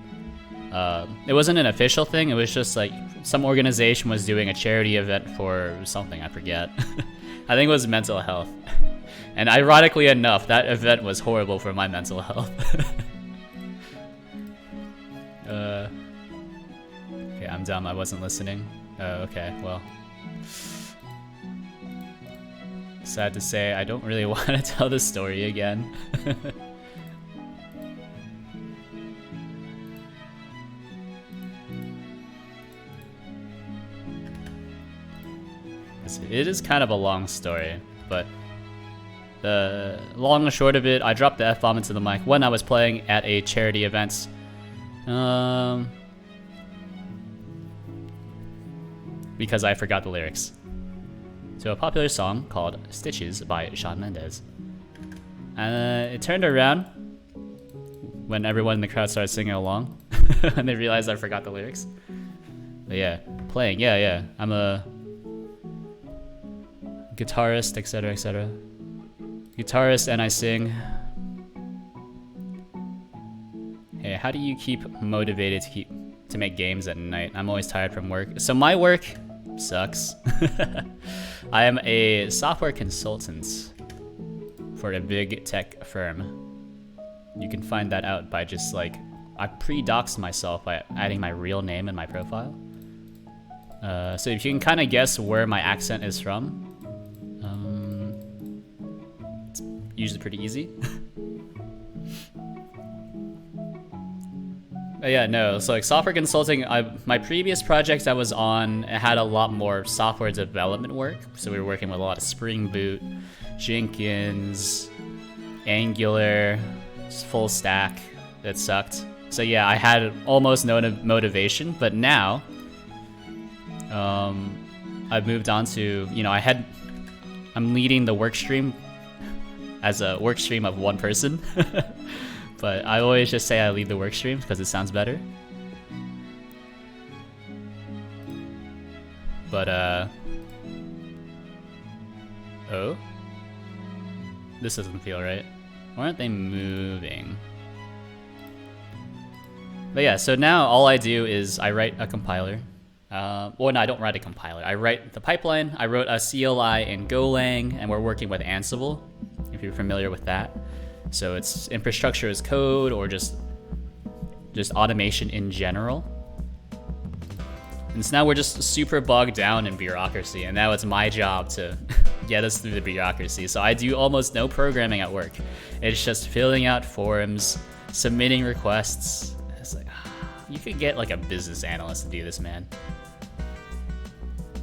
it wasn't an official thing. It was just like some organization was doing a charity event for something. I forget. I think it was mental health. And ironically enough, that event was horrible for my mental health. Okay, I'm dumb. I wasn't listening. Oh, okay, well. Sad to say, I don't really want to tell the story again. It is kind of a long story, but the long and short of it, I dropped the F-bomb into the mic when I was playing at a charity event. Because I forgot the lyrics to a popular song called Stitches by Shawn Mendes. And it turned around when everyone in the crowd started singing along and they realized I forgot the lyrics. But yeah, playing, yeah. I'm a guitarist, etc., etc. Guitarist, and I sing. Hey, how do you keep motivated to make games at night? I'm always tired from work. So my work sucks. I am a software consultant for a big tech firm. You can find that out by just like, I pre-doxed myself by adding my real name in my profile. So if you can kind of guess where my accent is from, it's usually pretty easy. Yeah, no, so like software consulting, my previous projects I was on had a lot more software development work. So we were working with a lot of Spring Boot, Jenkins, Angular, full stack. That sucked. So yeah, I had almost no motivation, but now I've moved on to, you know, I'm leading the work stream as a work stream of one person. But I always just say I lead the work stream because it sounds better. But, oh? This doesn't feel right. Why aren't they moving? But yeah, so now all I do is I write a compiler. Well, no, I don't write a compiler. I write the pipeline. I wrote a CLI in Golang, and we're working with Ansible, if you're familiar with that. So it's infrastructure as code or just automation in general. And so now we're just super bogged down in bureaucracy, and now it's my job to get us through the bureaucracy. So I do almost no programming at work. It's just filling out forms, submitting requests. It's like, you could get like a business analyst to do this, man.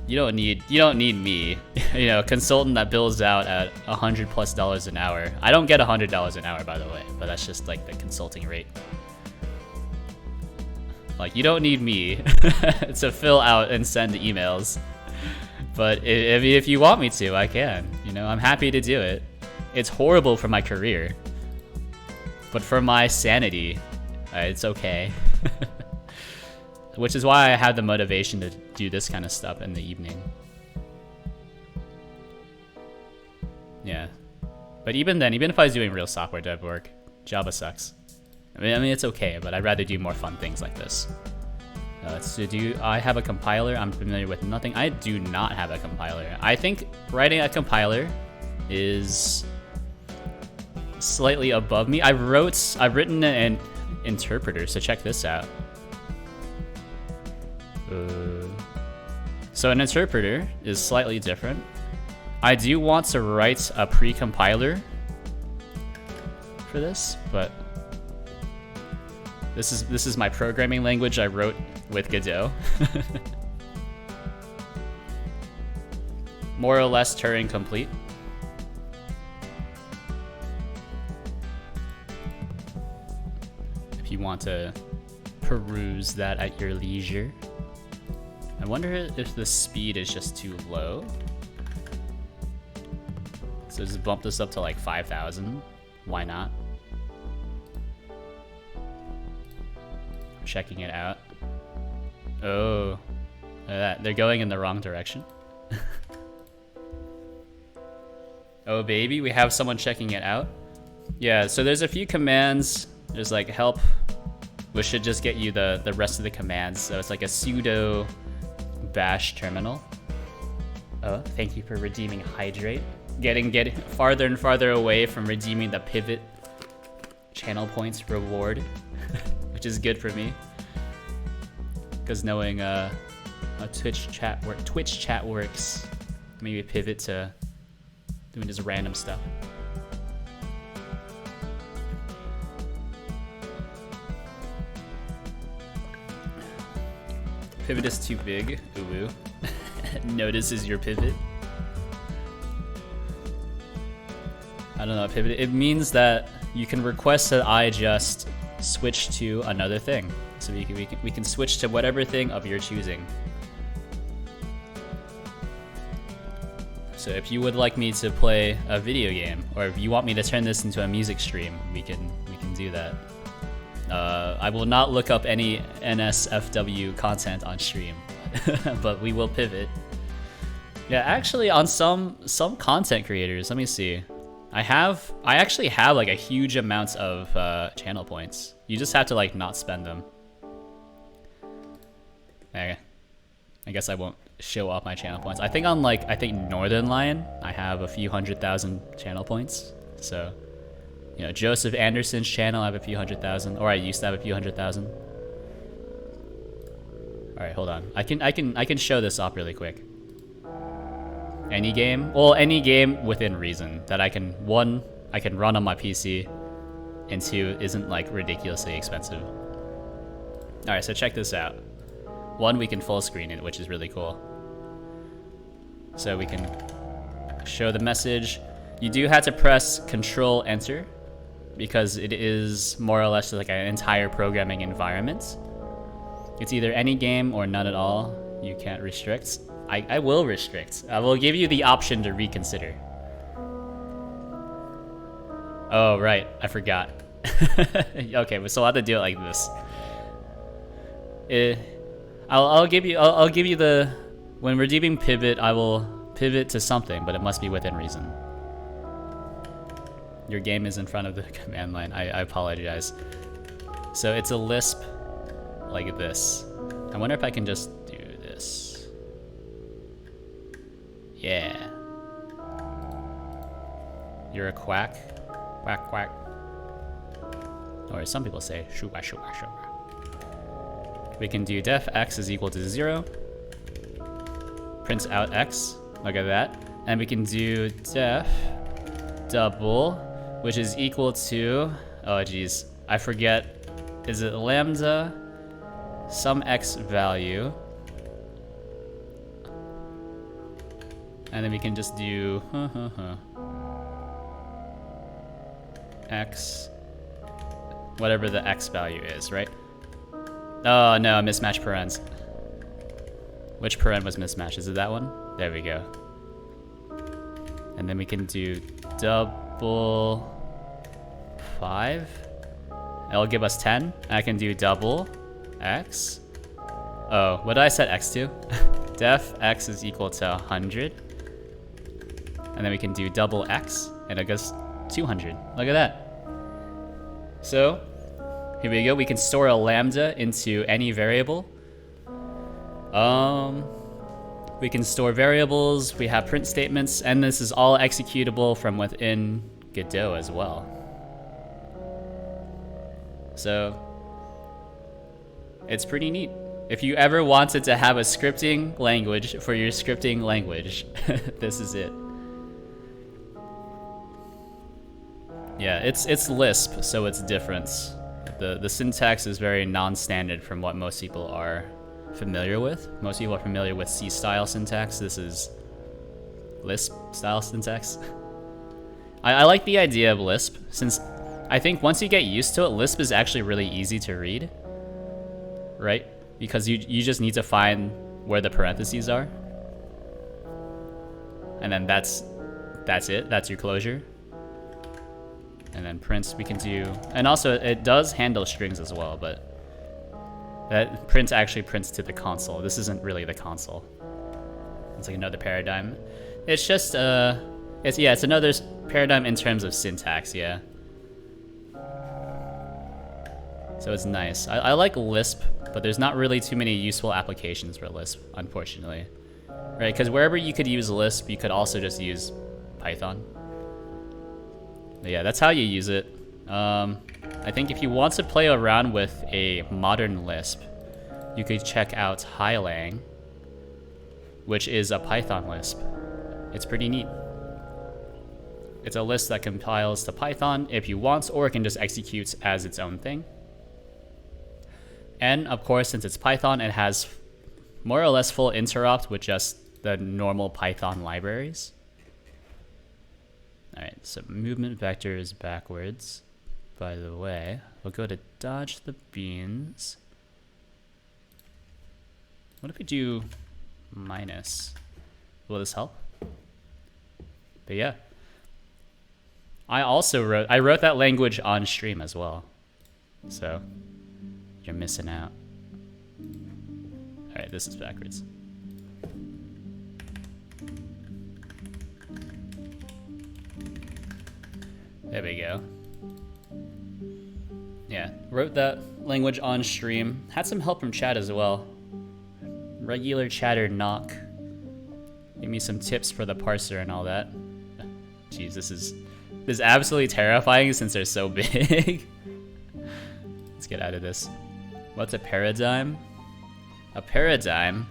You don't need me, you know, a consultant that bills out at $100+ an hour. I don't get $100 an hour, by the way, but that's just like the consulting rate. Like, you don't need me to fill out and send emails, but if you want me to, I can. You know, I'm happy to do it. It's horrible for my career, but for my sanity, it's okay. Which is why I have the motivation to do this kind of stuff in the evening. Yeah. But even then, even if I was doing real software dev work, Java sucks. I mean, it's okay, but I'd rather do more fun things like this. So do I have a compiler? I'm familiar with nothing. I do not have a compiler. I think writing a compiler is slightly above me. I've written an interpreter, so check this out. So an interpreter is slightly different. I do want to write a pre-compiler for this, but this is my programming language I wrote with Godot. More or less Turing complete. If you want to peruse that at your leisure. I wonder if the speed is just too low. So just bump this up to like 5,000. Why not? Checking it out. Oh, look at that. They're going in the wrong direction. Oh baby, we have someone checking it out. Yeah, so there's a few commands. There's like help, which should just get you the rest of the commands. So it's like a sudo bash terminal. Oh, thank you for redeeming hydrate. Getting farther and farther away from redeeming the pivot channel points reward, which is good for me. Because knowing how Twitch chat works, maybe pivot to doing just random stuff. Pivot is too big. Ooh. Notices your pivot. I don't know, pivot. It means that you can request that I just switch to another thing. So we can switch to whatever thing of your choosing. So if you would like me to play a video game, or if you want me to turn this into a music stream, we can do that. I will not look up any NSFW content on stream, but we will pivot. Yeah, actually, on some content creators, let me see. I actually have like a huge amount of channel points. You just have to like not spend them. Okay. I guess I won't show off my channel points. I think on like Northern Lion, I have a few 100,000 channel points. So, you know, Joseph Anderson's channel, I have a few 100,000, or I used to have a few 100,000. All right, hold on. I can show this off really quick. Any game? Well, any game within reason that I can run on my PC, and 2 isn't like ridiculously expensive. All right, so check this out. 1, we can full screen it, which is really cool. So we can show the message. You do have to press Control Enter because it is more or less like an entire programming environment. It's either any game or none at all. You can't restrict. I will restrict. I will give you the option to reconsider. Oh, right. I forgot. Okay, so I'll have to do it like this. I'll give you the, when redeeming pivot, I will pivot to something, but it must be within reason. Your game is in front of the command line. I apologize. So it's a Lisp like this. I wonder if I can just do this. Yeah. You're a quack. Quack, quack. Or some people say, shuba, shuba, shuba. We can do def x is equal to 0. Prints out x. Look at that. And we can do def double, which is equal to, oh geez, I forget. Is it lambda some x value? And then we can just do x, whatever the x value is, right? Oh no, mismatch parens. Which paren was mismatched? Is it that one? There we go. And then we can do double 5. It'll give us 10. I can do double x. Oh, what did I set x to? Def x is equal to 100. And then we can do double x, and it goes 200. Look at that. So, here we go. We can store a lambda into any variable. We can store variables. We have print statements, and this is all executable from within Godot as well. So, it's pretty neat. If you ever wanted to have a scripting language for your scripting language, this is it. Yeah, it's Lisp, so it's different. The syntax is very non-standard from what most people are familiar with. Most people are familiar with C-style syntax. This is Lisp-style syntax. I like the idea of Lisp, since I think once you get used to it, Lisp is actually really easy to read, right? Because you just need to find where the parentheses are. And then that's it, that's your closure. And then prints we can do, and also it does handle strings as well, but that print actually prints to the console. This isn't really the console. It's like another paradigm. It's just it's another paradigm in terms of syntax, yeah. So it's nice. I like Lisp, but there's not really too many useful applications for Lisp, unfortunately. Right, because wherever you could use Lisp, you could also just use Python. But yeah, that's how you use it. I think if you want to play around with a modern Lisp, you could check out Highlang, which is a Python Lisp. It's pretty neat. It's a Lisp that compiles to Python if you want, or it can just execute as its own thing. And of course, since it's Python, it has more or less full interrupt with just the normal Python libraries. Alright, so movement vector is backwards. By the way, we'll go to dodge the beans. What if we do minus? Will this help? But yeah. I wrote that language on stream as well. So, you're missing out. Alright, this is backwards. There we go. Yeah, wrote that language on stream. Had some help from chat as well. Regular chatter knock. Give me some tips for the parser and all that. Jeez, this is absolutely terrifying since they're so big. Let's get out of this. What's a paradigm? A paradigm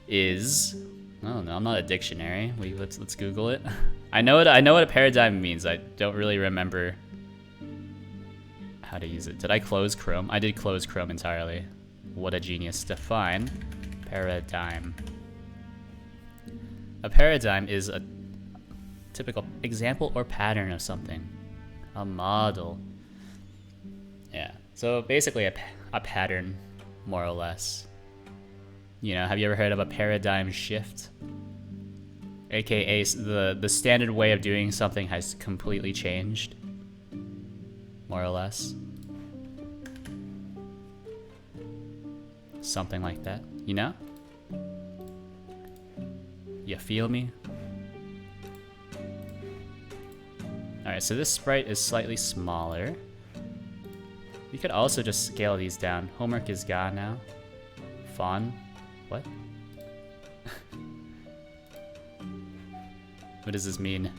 is, oh no, I'm not a dictionary. Wait, let's Google it. I know what a paradigm means. I don't really remember how to use it. Did I close Chrome? I did close Chrome entirely. What a genius. Define paradigm. A paradigm is a typical example or pattern of something. A model. Yeah. So basically a pattern, more or less. You know, have you ever heard of a paradigm shift? AKA the standard way of doing something has completely changed. More or less. Something like that, you know? You feel me? Alright, so this sprite is slightly smaller. We could also just scale these down. Homework is gone now. Fawn. What? What does this mean?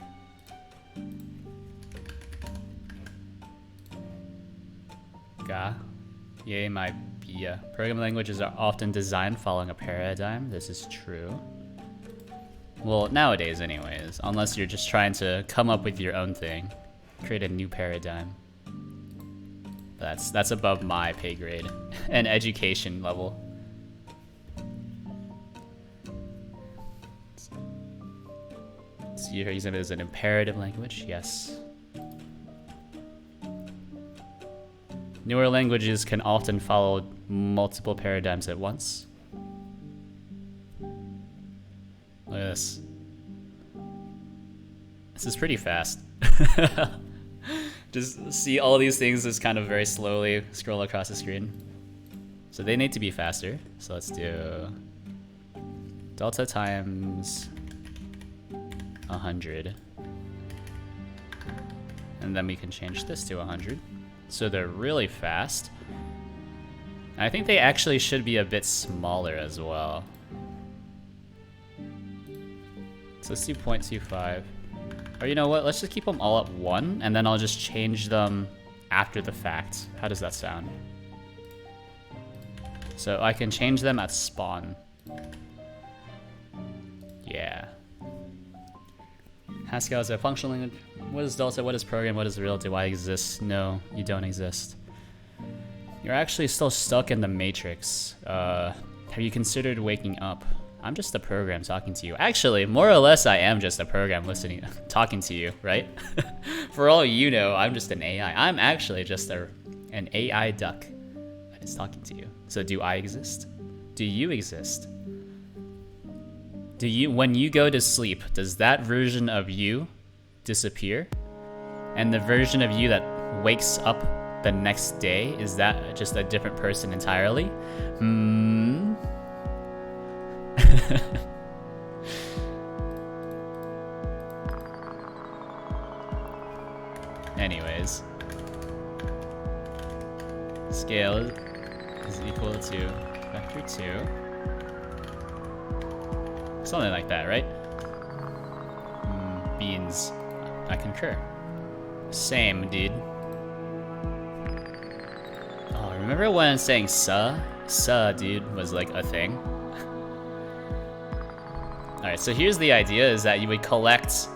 Ga. Yay, my Bia. Programming languages are often designed following a paradigm. This is true. Well, nowadays anyways. Unless you're just trying to come up with your own thing. Create a new paradigm. That's above my pay grade and education level. So you're using it as an imperative language? Yes. Newer languages can often follow multiple paradigms at once. Look at this. This is pretty fast. Just see all these things just kind of very slowly scroll across the screen. So they need to be faster. So let's do delta times 100. And then we can change this to 100. So they're really fast. I think they actually should be a bit smaller as well. So let's do 0.25. Or you know what, let's just keep them all at 1, and then I'll just change them after the fact. How does that sound? So I can change them at spawn. Yeah. Haskell is a functional language What is Delta? What is program? What is real? Do I exist? No, you don't exist. You're actually still stuck in the matrix. Have you considered waking up? I'm just a program talking to you. Actually, more or less, I am just a program listening, talking to you, right? For all you know, I'm just an AI. I'm actually just an AI duck that is talking to you. So do I exist? Do you exist? Do you, when you go to sleep, does that version of you disappear? And the version of you that wakes up the next day, is that just a different person entirely? Anyways, scale is equal to vector 2. Something like that, right? Beans. I concur. Same, dude. Oh, remember when saying suh, dude, was like a thing? Alright, so here's the idea, is that you would collect...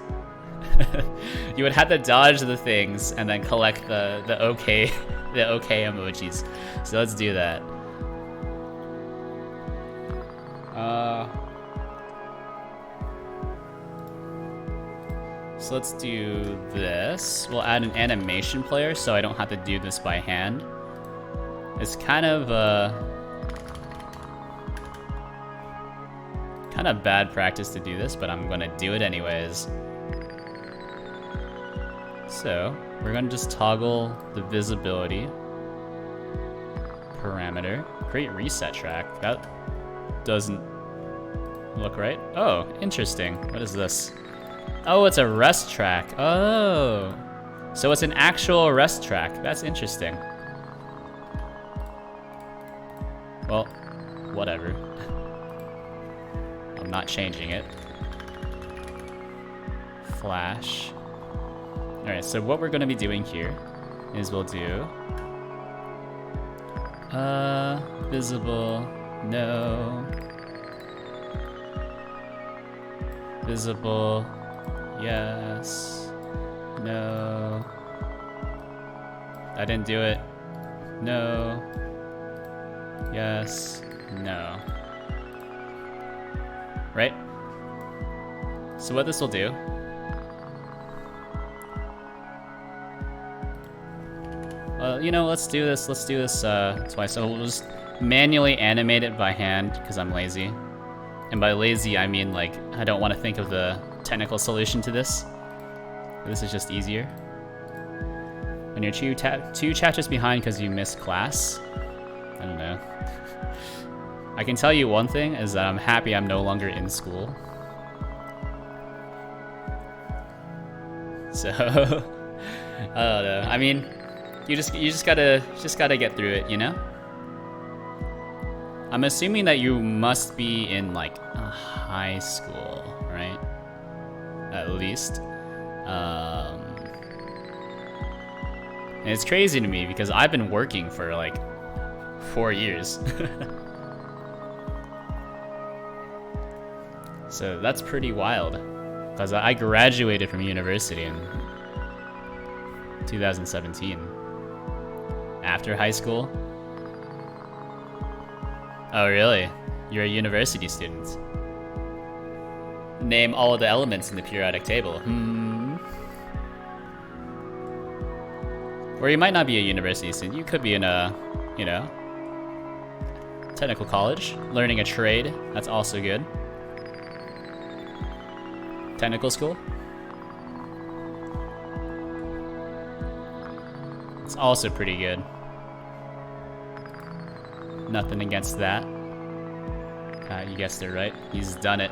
you would have to dodge the things and then collect the okay the okay emojis. So let's do that. So let's do this. We'll add an animation player so I don't have to do this by hand. It's kind of bad practice to do this, but I'm gonna do it anyways. So we're gonna just toggle the visibility parameter. Create reset track. That doesn't look right. Oh, interesting. What is this? Oh, it's a rest track. Oh, so it's an actual rest track. That's interesting. Well, whatever. I'm not changing it. Flash. Alright, so what we're going to be doing here is we'll do visible, no, visible, yes, no, I didn't do it, no, yes, no, right? So what this will do, you know, let's do this twice. So we'll just manually animate it by hand because I'm lazy. And by lazy, I mean like, I don't want to think of the technical solution to this. This is just easier. When you're two chapters behind because you missed class. I don't know. I can tell you one thing is that I'm happy I'm no longer in school. So, I don't know. I mean, you just gotta get through it, you know? I'm assuming that you must be in like a high school, right? At least. And it's crazy to me because I've been working for like 4 years. So that's pretty wild. Because I graduated from university in 2017. After high school? Oh, really? You're a university student. Name all of the elements in the periodic table. Or you might not be a university student. You could be in a, you know, technical college, learning a trade. That's also good. Technical school. It's also pretty good. Nothing against that. You guessed it right. He's done it.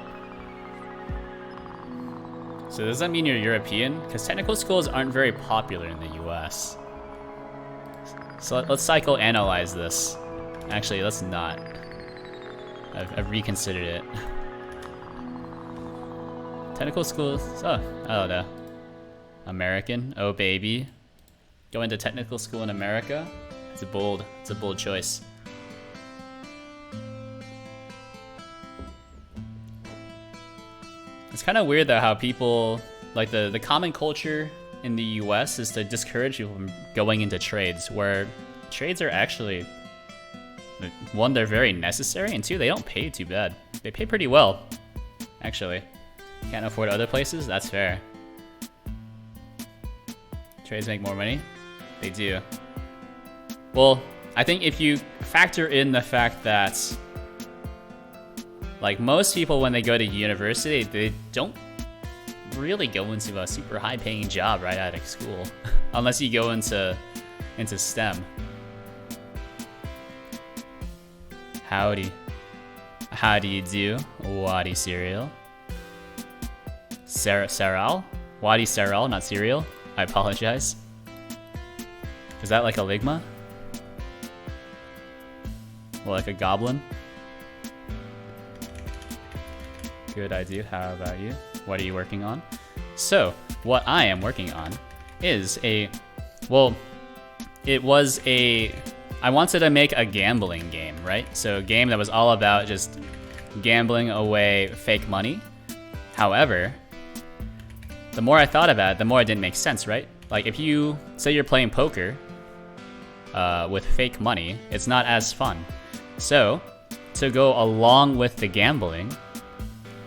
So does that mean you're European? Because technical schools aren't very popular in the US. So let's psychoanalyze this. Actually, let's not. I've reconsidered it. Technical schools, oh, I don't know. American, oh baby. Going to technical school in America? It's a bold choice. It's kind of weird though how people, like the common culture in the US is to discourage people from going into trades, where trades are actually, one, they're very necessary, and two, they don't pay too bad. They pay pretty well, actually. Can't afford other places? That's fair. Trades make more money? They do. Well, I think if you factor in the fact that, like, most people when they go to university, they don't really go into a super high-paying job right out of school, unless you go into STEM. Howdy. How do you do, Wadi Cereal? Saral? Wadi Saral, not cereal. I apologize. Is that like a Ligma? Or like a goblin? Good idea. How about you? What are you working on? So, what I am working on is I wanted to make a gambling game, right? So a game that was all about just gambling away fake money. However, the more I thought about it, the more it didn't make sense, right? Like if you say you're playing poker with fake money, it's not as fun. So to go along with the gambling,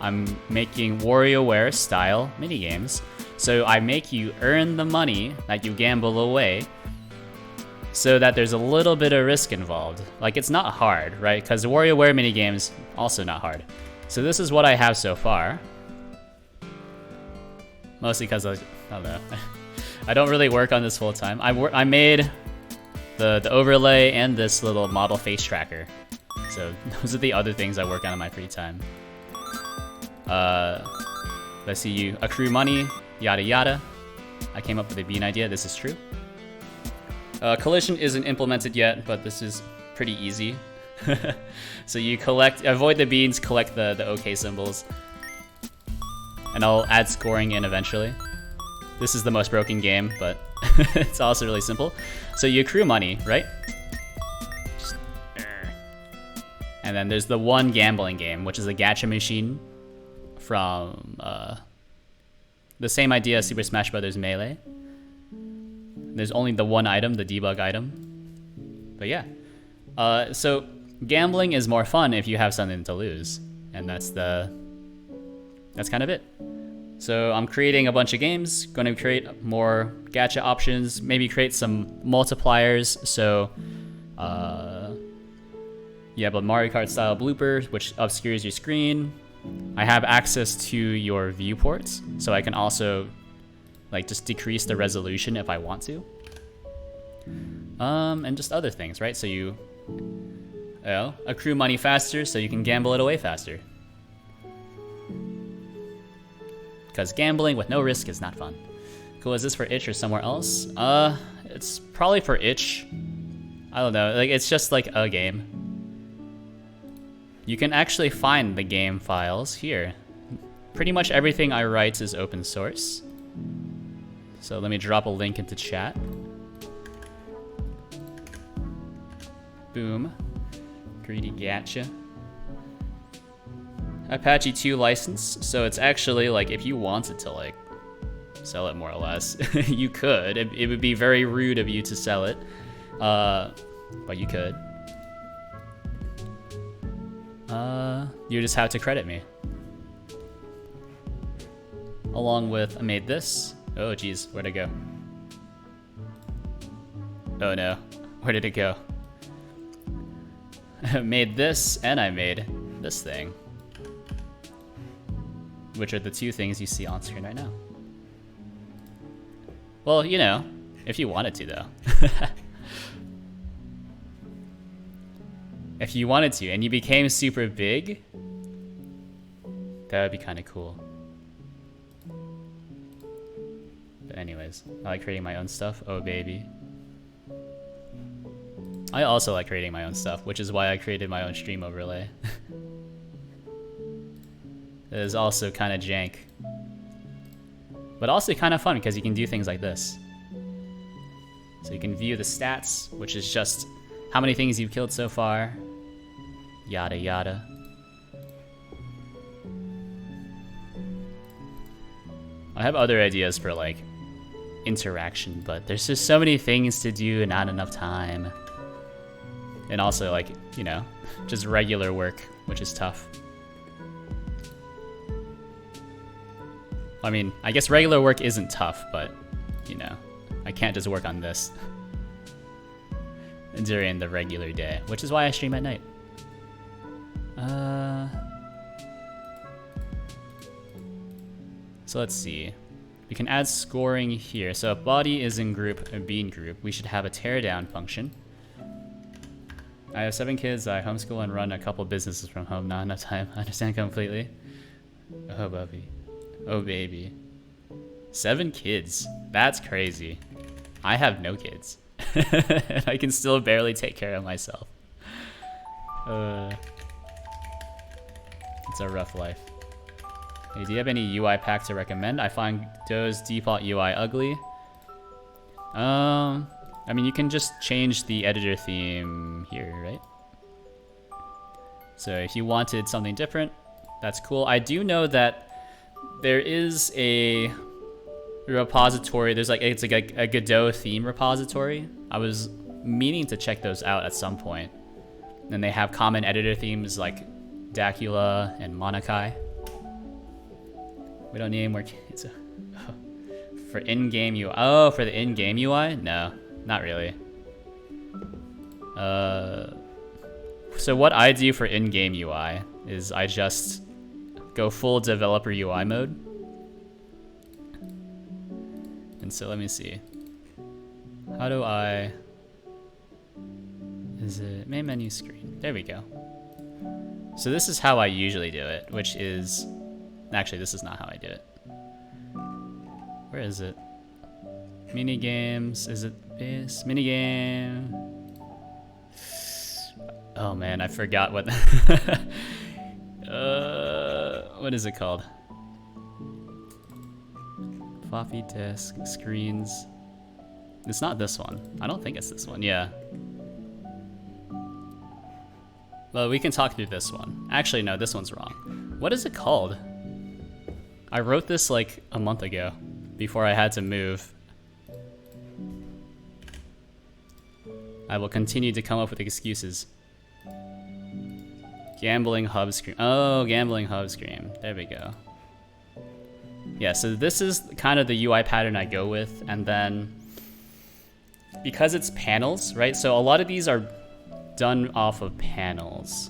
I'm making WarioWare-style minigames. So I make you earn the money that you gamble away, so that there's a little bit of risk involved. Like, it's not hard, right? Because the WarioWare minigames, also not hard. So this is what I have so far. Mostly because I don't know. I don't really work on this full time. I made the overlay and this little model face tracker. So those are the other things I work on in my free time. Let's see, you accrue money, yada yada. I came up with a bean idea, this is true. Collision isn't implemented yet, but this is pretty easy. So you avoid the beans, collect the OK symbols. And I'll add scoring in eventually. This is the most broken game, but it's also really simple. So you accrue money, right? And then there's the one gambling game, which is a gacha machine from the same idea as Super Smash Bros. Melee. There's only the one item, the debug item. But yeah. So gambling is more fun if you have something to lose. And that's kind of it. So I'm creating a bunch of games, going to create more gacha options, maybe create some multipliers. So yeah, but Mario Kart style bloopers, which obscures your screen. I have access to your viewports, so I can also like just decrease the resolution if I want to. And just other things, right? So you accrue money faster so you can gamble it away faster. Because gambling with no risk is not fun. Cool, is this for itch or somewhere else? It's probably for itch. I don't know, like it's just like a game. You can actually find the game files here. Pretty much everything I write is open source. So let me drop a link into chat. Boom. Greedy gacha. Apache 2 license, so it's actually like if you wanted to like sell it more or less, you could. It would be very rude of you to sell it, but you could. You just have to credit me. Along with, I made this. Oh geez, where'd it go? Oh no, where did it go? I made this, and I made this thing. Which are the two things you see on screen right now. Well, you know, if you wanted to though. If you wanted to, and you became super big, that would be kind of cool. But anyways, I like creating my own stuff. Oh baby. I also like creating my own stuff, which is why I created my own stream overlay. It is also kind of jank. But also kind of fun because you can do things like this. So you can view the stats, which is just how many things you've killed so far. Yada yada. I have other ideas for like interaction, but there's just so many things to do and not enough time. And also, like, you know, just regular work, which is tough. I mean, I guess regular work isn't tough, but, you know, I can't just work on this during the regular day, which is why I stream at night. So let's see. We can add scoring here. So if body is in group, a bean group, we should have a teardown function. I have 7 kids. I homeschool and run a couple businesses from home. Not enough time. I understand completely. Oh, Bubby. Oh, baby. 7 kids. That's crazy. I have no kids. And I can still barely take care of myself. It's a rough life. Hey, do you have any UI pack to recommend? I find Godot's default UI ugly. I mean, you can just change the editor theme here, right? So if you wanted something different, that's cool. I do know that there is a repository. There's like, it's like a Godot theme repository. I was meaning to check those out at some point. And they have common editor themes like Dacula and Monakai. We don't need any more kids. For in-game UI. Oh, for the in-game UI? No, not really. So what I do for in-game UI is I just go full developer UI mode. And so let me see. How do I... Is it main menu screen? There we go. So this is how I usually do it, which is... Actually, this is not how I do it. Where is it? Mini games. Is it this? Mini game. Oh man, I forgot what. What is it called? Floppy disk screens. It's not this one. I don't think it's this one. Yeah. Well, we can talk through this one. Actually, no, this one's wrong. What is it called? I wrote this like a month ago before I had to move. I will continue to come up with excuses. Gambling hub screen. Oh, gambling hub screen. There we go. Yeah, so this is kind of the UI pattern I go with, and then because it's panels, right? So a lot of these are done off of panels.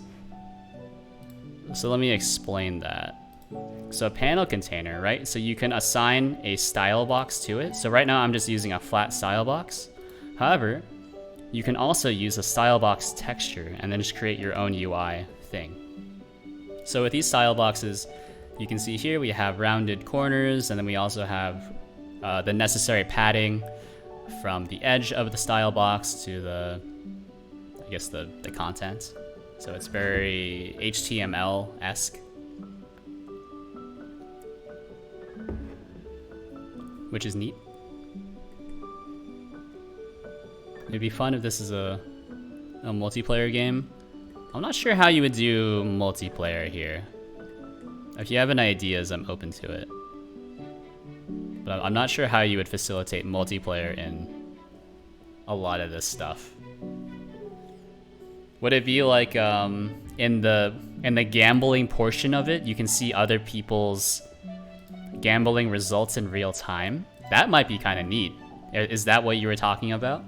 So let me explain that. So a panel container, right? So you can assign a style box to it. So right now I'm just using a flat style box. However, you can also use a style box texture and then just create your own UI thing. So with these style boxes, you can see here we have rounded corners, and then we also have the necessary padding from the edge of the style box to the, I guess the content. So it's very HTML-esque. Which is neat. It'd be fun if this is a multiplayer game. I'm not sure how you would do multiplayer here. If you have any ideas, I'm open to it. But I'm not sure how you would facilitate multiplayer in a lot of this stuff. Would it be like in the gambling portion of it, you can see other people's gambling results in real time? That might be kind of neat. Is that what you were talking about?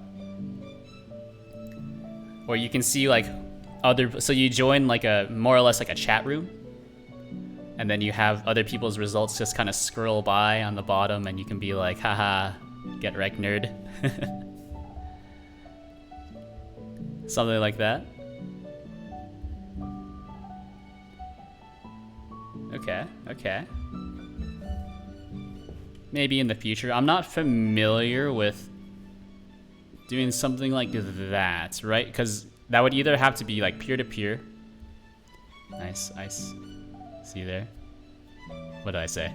Or you can see like so you join like a more or less like a chat room, and then you have other people's results just kind of scroll by on the bottom, and you can be like, haha, get wrecked, nerd. Something like that. Okay. Maybe in the future. I'm not familiar with doing something like that, right? Because that would either have to be like peer-to-peer. Nice. See there? What did I say?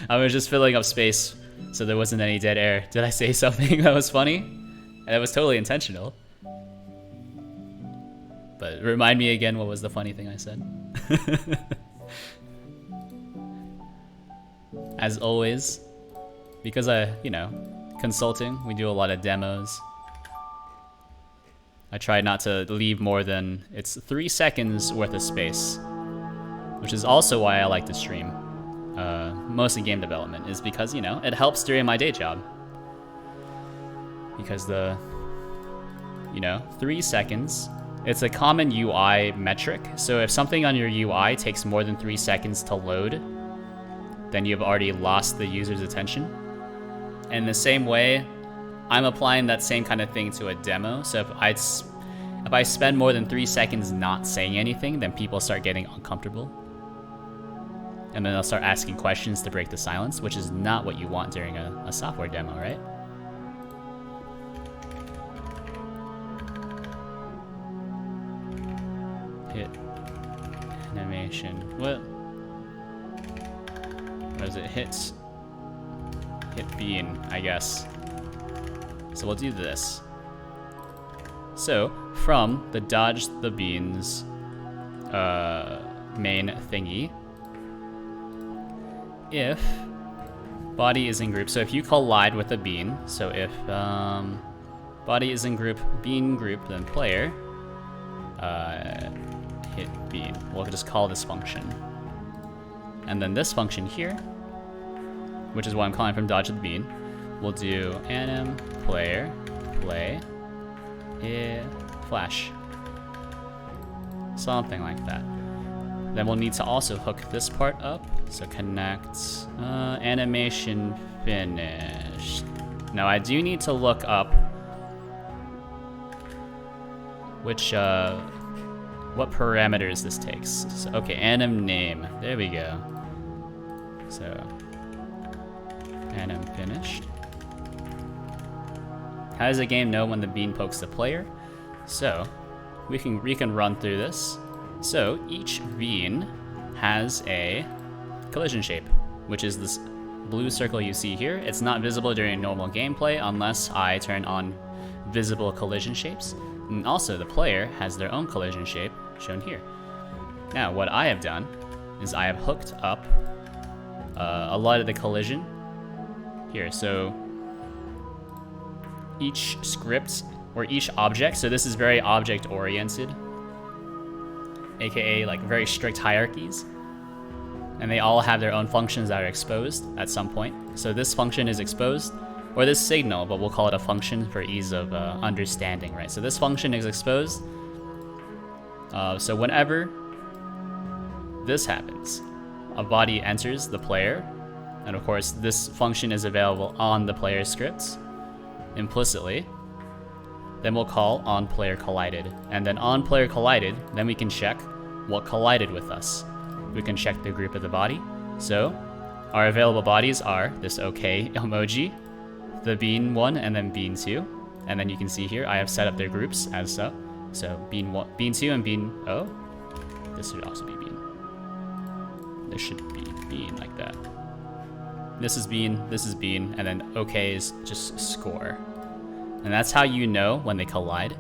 I was just filling up space so there wasn't any dead air. Did I say something that was funny? And it was totally intentional. But remind me again, what was the funny thing I said? As always, because you know, consulting, we do a lot of demos. I try not to leave more than, it's 3 seconds worth of space, which is also why I like to stream, mostly game development, is because, you know, it helps during my day job. Because you know, 3 seconds, it's a common UI metric. So if something on your UI takes more than 3 seconds to load, then you've already lost the user's attention. And the same way, I'm applying that same kind of thing to a demo. So if I spend more than 3 seconds not saying anything, then people start getting uncomfortable. And then they'll start asking questions to break the silence, which is not what you want during a software demo, right? Hit animation. What is it? Hit bean, I guess. So we'll do this. So from the dodge the beans main thingy, if body is in group, so if you collide with a bean, so if body is in group, bean group, then player, hit bean. We'll just call this function. And then this function here, which is what I'm calling from dodge the bean, we'll do anim player play flash. Something like that. Then we'll need to also hook this part up. So connect animation finished. Now I do need to look up which what parameters this takes. So, okay, anim name. There we go. So anim finished. How does the game know when the bean pokes the player? So we can run through this. So each bean has a collision shape, which is this blue circle you see here. It's not visible during normal gameplay unless I turn on visible collision shapes. And also the player has their own collision shape shown here. Now what I have done is I have hooked up a lot of the collision here. So each script or each object, so this is very object oriented, aka like very strict hierarchies, and they all have their own functions that are exposed at some point. So this function is exposed, or this signal, but we'll call it a function for ease of understanding, right? So this function is exposed. So whenever this happens, a body enters the player, and of course this function is available on the player scripts implicitly. Then we'll call on player collided, and then on player collided, then we can check what collided with us. We can check the group of the body. So our available bodies are this OK emoji, the bean 1, and then bean 2. And then you can see here I have set up their groups as so. So bean 1, bean 2, and bean this should also be bean. This should be bean like that. This is bean, and then OK is just score. And that's how you know when they collide.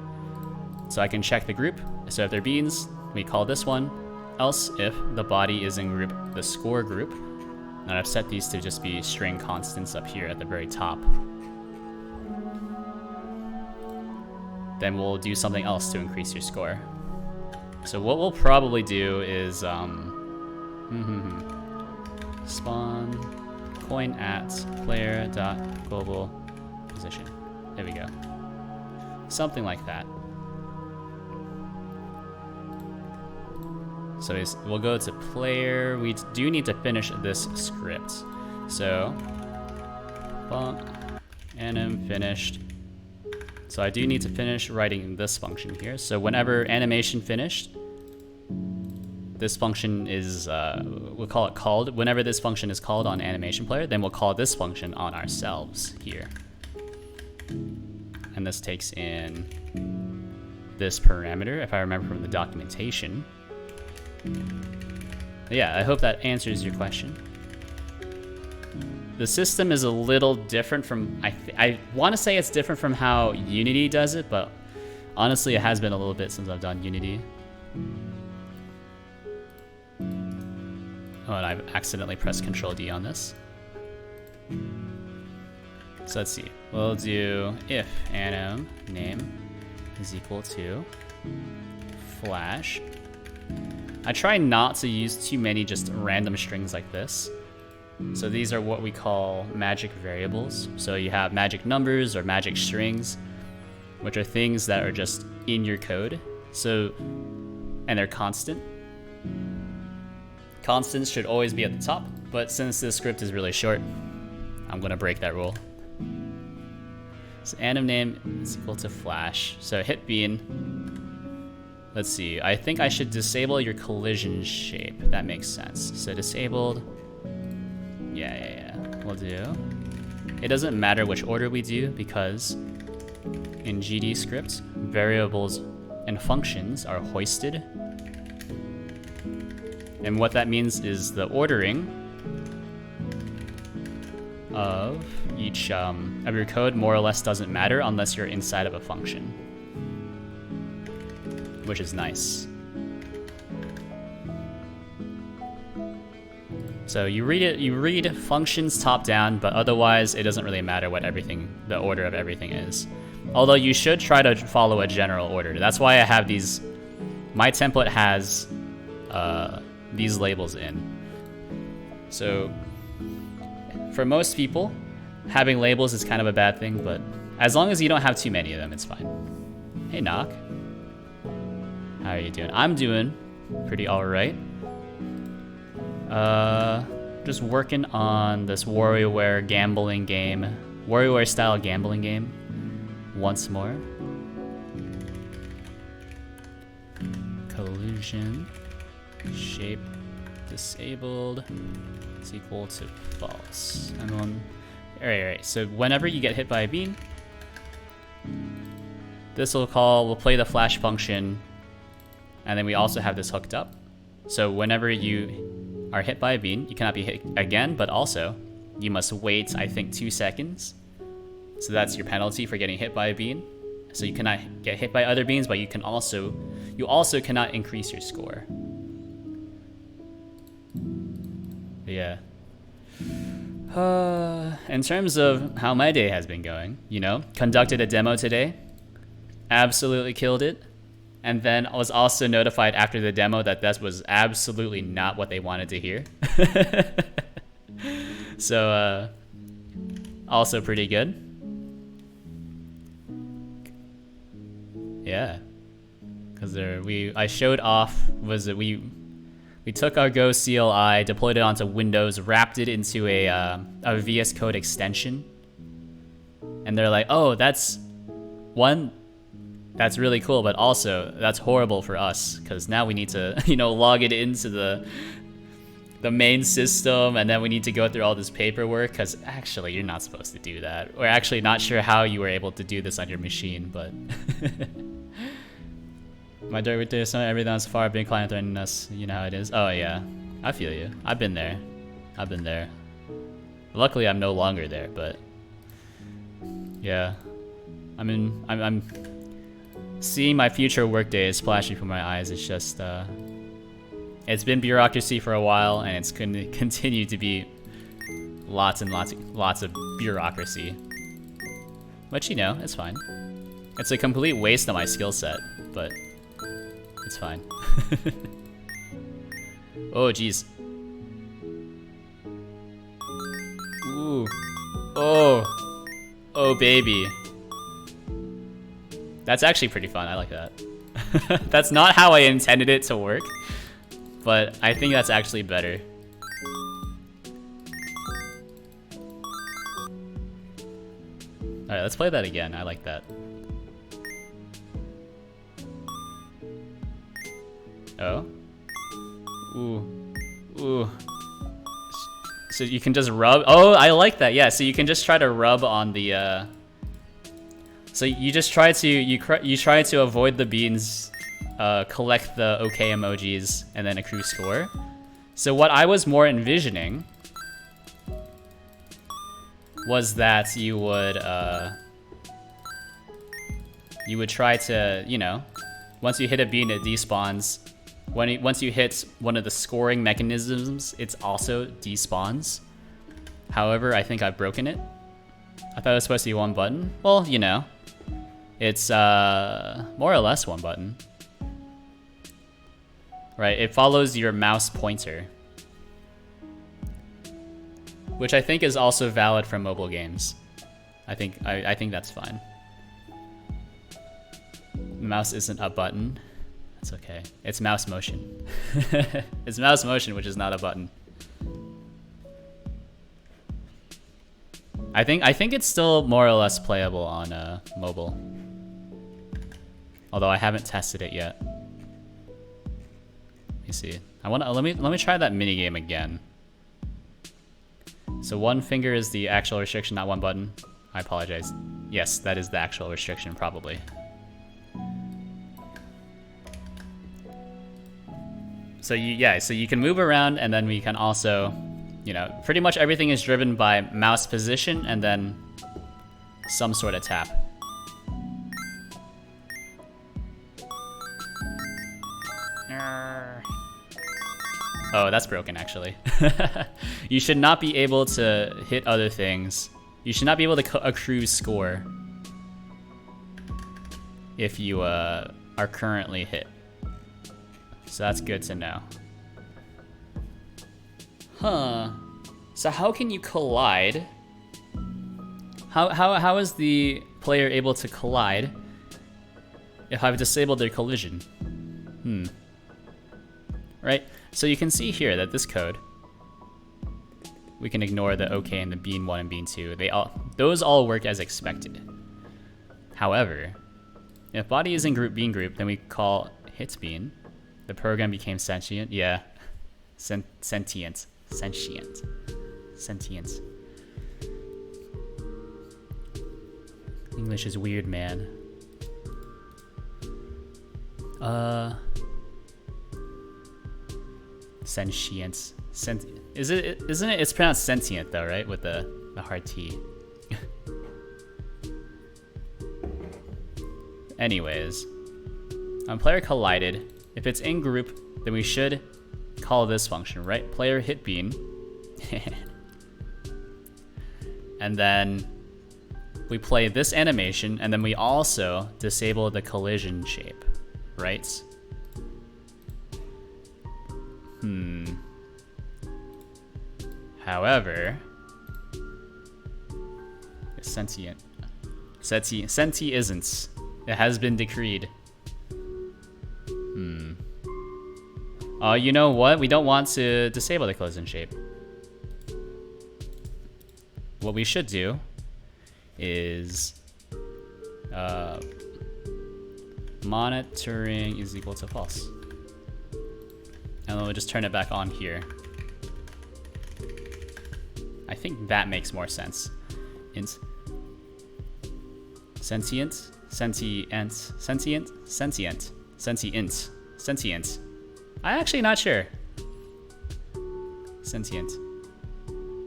So I can check the group. So if they're beans, we call this one. Else, if the body is in group, the score group. And I've set these to just be string constants up here at the very top. Then we'll do something else to increase your score. So what we'll probably do is spawn coin at player.global position. There we go. Something like that. So we'll go to player. We do need to finish this script. So anim finished. So I do need to finish writing this function here. So whenever animation finished, this function is, we'll call it called. Whenever this function is called on animation player, then we'll call this function on ourselves here. And this takes in this parameter, if I remember from the documentation. Yeah, I hope that answers your question. The system is a little different from, I want to say it's different from how Unity does it, but honestly it has been a little bit since I've done Unity. Oh, and I've accidentally pressed Control D on this. So let's see. We'll do if anim name is equal to flash. I try not to use too many just random strings like this. So these are what we call magic variables. So you have magic numbers or magic strings, which are things that are just in your code. So, and they're constant. Constants should always be at the top, but since this script is really short, I'm gonna break that rule. So anim name is equal to flash. So hit bean. Let's see, I think I should disable your collision shape. That makes sense. So disabled. Yeah. We'll do. It doesn't matter which order we do because in GD script, variables and functions are hoisted. And what that means is the ordering of each of your code more or less doesn't matter unless you're inside of a function, which is nice. So you read functions top down, but otherwise it doesn't really matter what the order of everything is. Although you should try to follow a general order. That's why I have these. My template has these labels in. So for most people, having labels is kind of a bad thing, but as long as you don't have too many of them, it's fine. Hey, Knock. How are you doing? I'm doing pretty alright. Just working on this WarioWare gambling game. WarioWare-style gambling game. Once more. Collision. Shape disabled is equal to false. Alright, so whenever you get hit by a bean, we'll play the flash function, and then we also have this hooked up. So whenever you are hit by a bean, you cannot be hit again, but also you must wait, I think, 2 seconds. So that's your penalty for getting hit by a bean. So you cannot get hit by other beans, but you also cannot increase your score. But yeah. In terms of how my day has been going, conducted a demo today, absolutely killed it, and then I was also notified after the demo that was absolutely not what they wanted to hear. So, also pretty good. Yeah, because I showed off we took our Go CLI, deployed it onto Windows, wrapped it into a VS Code extension, and they're like, "Oh, that's really cool, but also that's horrible for us because now we need to log it into the main system, and then we need to go through all this paperwork because actually you're not supposed to do that. We're actually not sure how you were able to do this on your machine, but." My direct data center, everything that's far being client threatening us. You know how it is. Oh yeah, I feel you. I've been there. Luckily, I'm no longer there, but yeah, I'm seeing my future workday is splashing from my eyes. It's just it's been bureaucracy for a while, and it's going to continue to be lots of bureaucracy. But it's fine. It's a complete waste of my skill set, but it's fine. Oh, jeez. Ooh. Oh, baby. That's actually pretty fun. I like that. That's not how I intended it to work, but I think that's actually better. Alright, let's play that again. I like that. Oh. Ooh. So you can just rub. Oh, I like that. Yeah, so you can just try to rub on the so you just try to avoid the beans, collect the okay emojis, and then accrue score. So what I was more envisioning was that you would try to, once you hit a bean, it despawns. Once you hit one of the scoring mechanisms, it's also despawns. However, I think I've broken it. I thought it was supposed to be one button. Well, you know, it's more or less one button. Right, it follows your mouse pointer. Which I think is also valid for mobile games. I think that's fine. Mouse isn't a button. That's okay. It's mouse motion. It's mouse motion, which is not a button. I think it's still more or less playable on mobile. Although I haven't tested it yet. Let me see. Let me try that mini game again. So one finger is the actual restriction, not one button. I apologize. Yes, that is the actual restriction, probably. So you can move around, and then we can also, you know, pretty much everything is driven by mouse position and then some sort of tap. Oh, that's broken, actually. You should not be able to hit other things. You should not be able to accrue score if you are currently hit. So that's good to know. Huh. So how can you collide? How is the player able to collide if I've disabled their collision? Right? So you can see here that this code, we can ignore the OK and the bean 1 and bean 2. Those all work as expected. However, if body is in group bean group, then we call hit bean. The program became sentient. Yeah. Sentient. English is weird, man. Sentience. Isn't it? It's pronounced sentient though, right? With the hard T. Anyways, player collided. If it's in group, then we should call this function, right? Player hit bean. And then we play this animation, and then we also disable the collision shape, right? However, it's sentient. Senti isn't. It has been decreed. You know what? We don't want to disable the collision shape. What we should do is monitoring is equal to false. And then we'll just turn it back on here. I think that makes more sense. Int. Sentient. Sentient. Sentient. Sentient. Sentient. Sentient. I'm actually not sure. Sentient.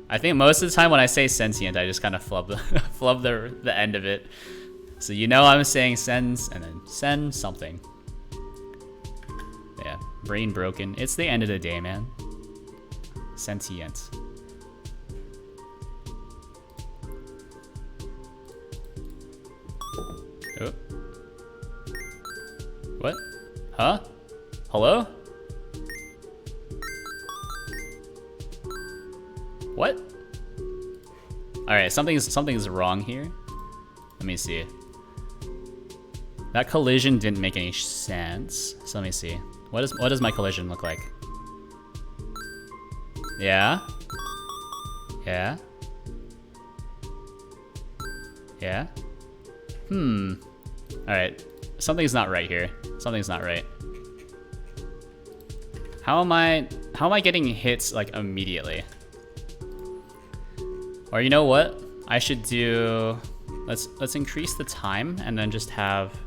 I think most of the time when I say sentient, I just kind of flub the end of it. So you know I'm saying sends and then send something. Yeah, brain broken. It's the end of the day, man. Sentient. Oh. What? Huh? Hello? What? Alright, something's wrong here. Let me see. That collision didn't make any sense. So let me see. What does my collision look like? Yeah? Yeah? Yeah? Alright. Something's not right here. Something's not right. How am I getting hits like immediately? Or you know what? I should do, let's increase the time and then just have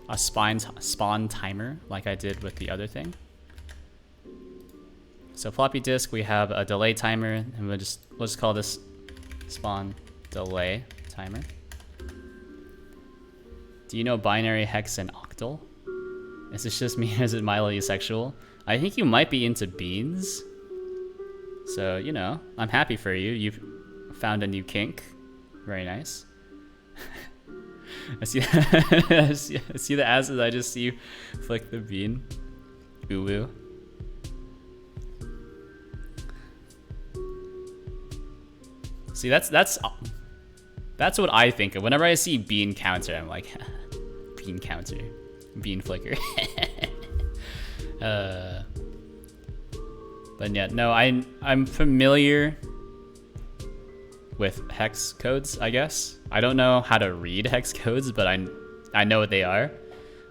a spawn timer like I did with the other thing. So floppy disk, we have a delay timer, and we'll just call this spawn delay timer. Do you know binary, hex, and octal? Is this just me or is it mildly sexual? I think you might be into beans. So, you know, I'm happy for you. You've found a new kink. Very nice. I see I see the asses, I just see you flick the bean. Ooh. See, that's what I think of. Whenever I see bean counter, I'm like, bean counter. Bean flicker. But yeah, no, I'm familiar with hex codes, I guess. I don't know how to read hex codes, but I know what they are.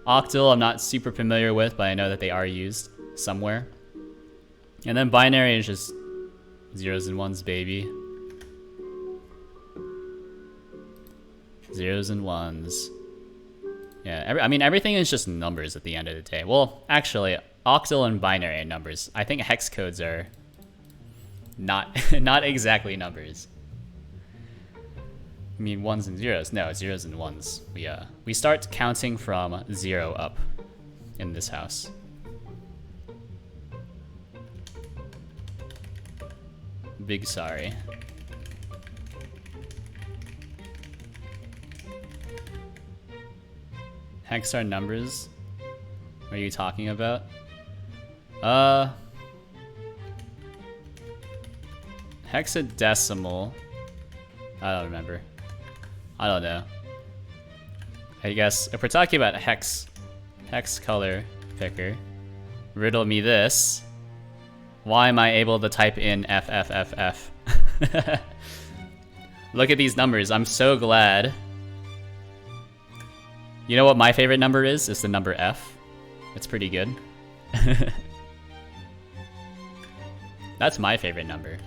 Octal, I'm not super familiar with, but I know that they are used somewhere. And then binary is just zeros and ones, baby. Zeros and ones. Yeah, I mean, everything is just numbers at the end of the day. Well, actually, octal and binary are numbers. I think hex codes are not exactly numbers. I mean, ones and zeros. No, zeros and ones. We start counting from 0 up in this house. Big sorry. Hex are numbers? What are you talking about? Hexadecimal. I don't remember. I don't know. I guess if we're talking about hex color picker, riddle me this. Why am I able to type in FFFF? Look at these numbers. I'm so glad. You know what my favorite number is? It's the number F. It's pretty good. That's my favorite number.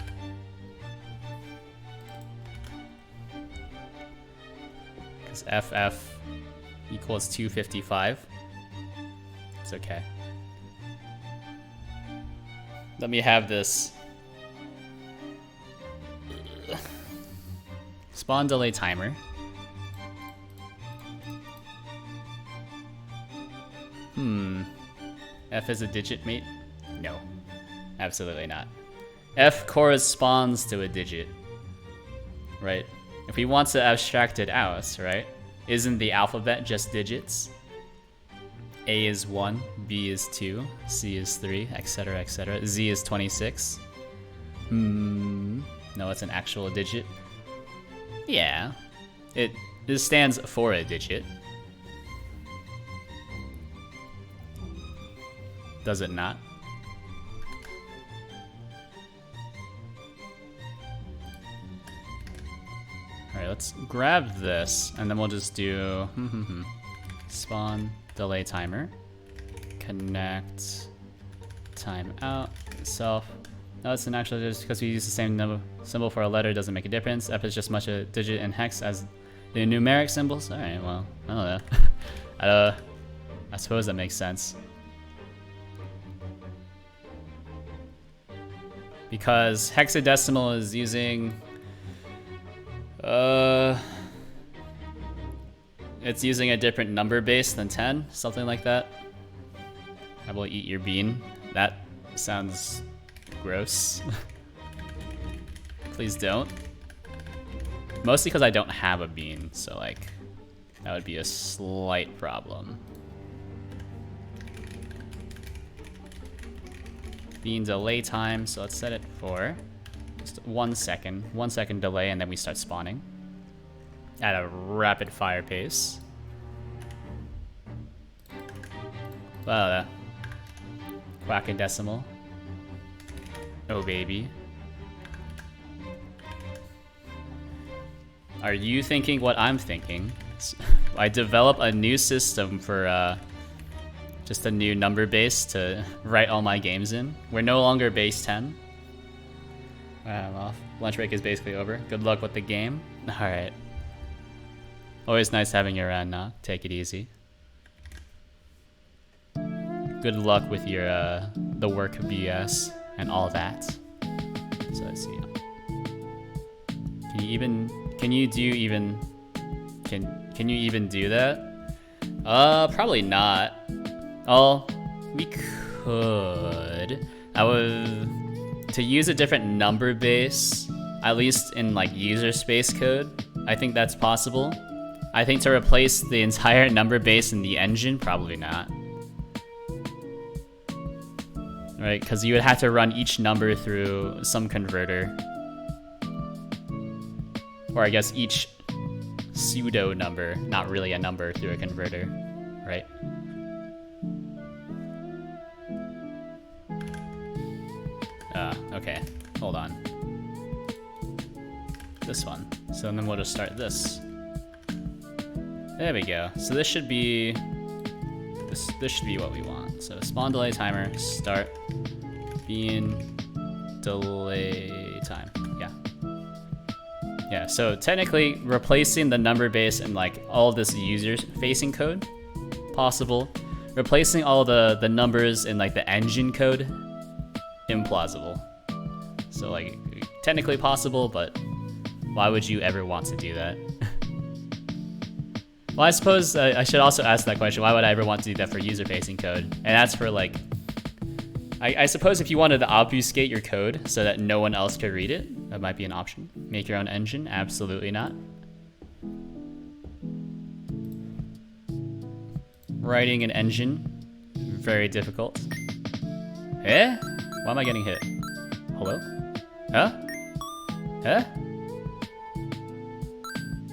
Because FF equals 255. It's okay. Let me have this. Spawn delay timer. F is a digit, mate? No. Absolutely not. F corresponds to a digit. Right? If we want to abstract it out, right? Isn't the alphabet just digits? A is 1, B is 2, C is 3, etc, etc. Z is 26. No, it's an actual digit. Yeah. It stands for a digit. Does it not? Alright, let's grab this, and then we'll just do spawn delay timer. Connect timeout self. No, it's an actual digit because we use the same symbol for a letter, doesn't make a difference. F is just much a digit in hex as the numeric symbols. Alright, well, I don't know. I suppose that makes sense. Because hexadecimal is using it's using a different number base than 10, something like that. I will eat your bean. That sounds gross. Please don't. Mostly because I don't have a bean, so like that would be a slight problem. Bean delay time, so let's set it for just 1 second. 1 second delay, and then we start spawning at a rapid fire pace. Wow, quackadecimal. Oh baby. Are you thinking what I'm thinking? I develop a new system for just a new number base to write all my games in. We're no longer base 10. I'm off. Lunch break is basically over. Good luck with the game. Alright. Always nice having you around, Nah. Take it easy. Good luck with your the work BS and all that. So let's see. Can you even do that? Probably not. Oh, we could. To use a different number base, at least in like user space code, I think that's possible. I think to replace the entire number base in the engine, probably not. Right, because you would have to run each number through some converter. Or I guess each pseudo number, not really a number, through a converter, right? Okay, hold on. This one. So then we'll just start this. There we go. So this should be this should be what we want. So spawn delay timer, start being delay time. Yeah. Yeah, so technically replacing the number base and like all this user facing code, possible. Replacing all the numbers in like the engine code, implausible. So like technically possible, but why would you ever want to do that? Well, I suppose I should also ask that question. Why would I ever want to do that for user-facing code? And that's for like, I suppose if you wanted to obfuscate your code so that no one else could read it, that might be an option. Make your own engine? Absolutely not. Writing an engine, very difficult. Eh? Why am I getting hit? Hello? Huh? Huh?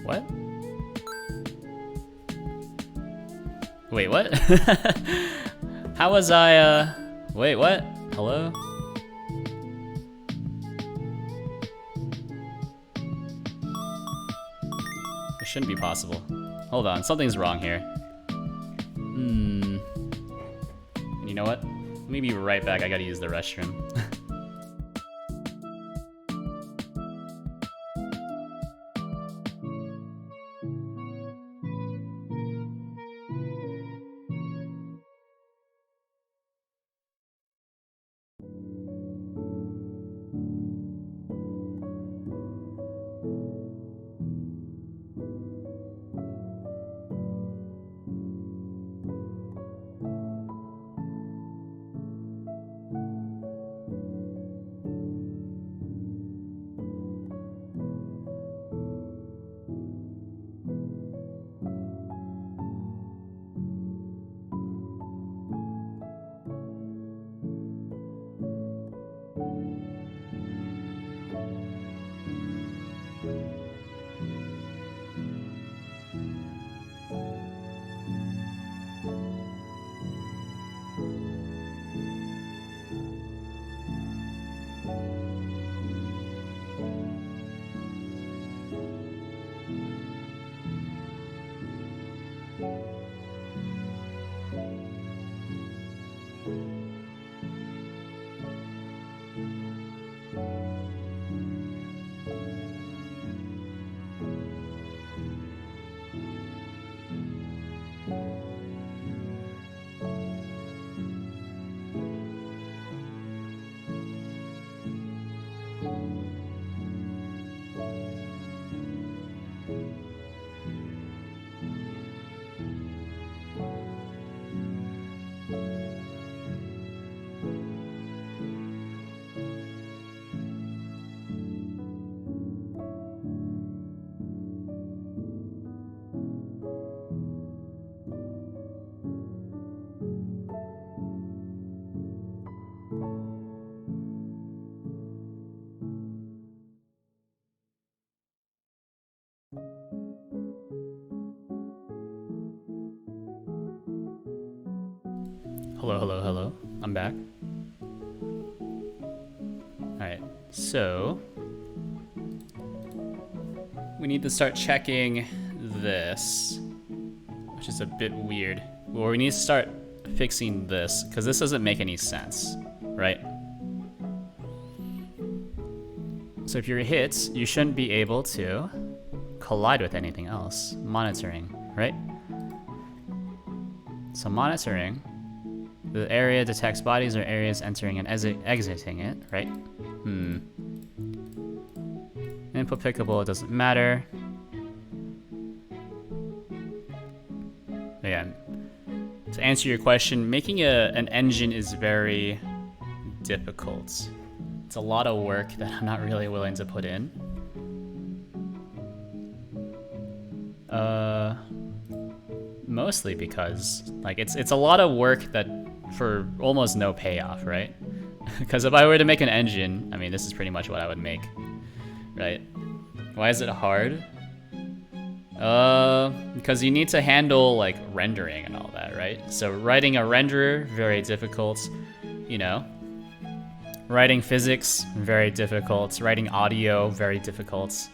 What? Wait, what? How was I, wait, what? Hello? It shouldn't be possible. Hold on, something's wrong here. You know what? Let me be right back, I gotta use the restroom. Hello, hello, hello. I'm back. Alright, so we need to start checking this, which is a bit weird. Well, we need to start fixing this, because this doesn't make any sense, right? So if you're hit, you shouldn't be able to collide with anything else. Monitoring, right? So monitoring, the area detects bodies or areas entering and exiting it, right? Input pickable, it doesn't matter. But yeah, to answer your question, making an engine is very difficult. It's a lot of work that I'm not really willing to put in. Mostly because like it's a lot of work that for almost no payoff, right? Because if I were to make an engine, I mean, this is pretty much what I would make, right? Why is it hard? Because you need to handle like rendering and all that, right? So writing a renderer, very difficult, you know. Writing physics, very difficult. Writing audio, very difficult.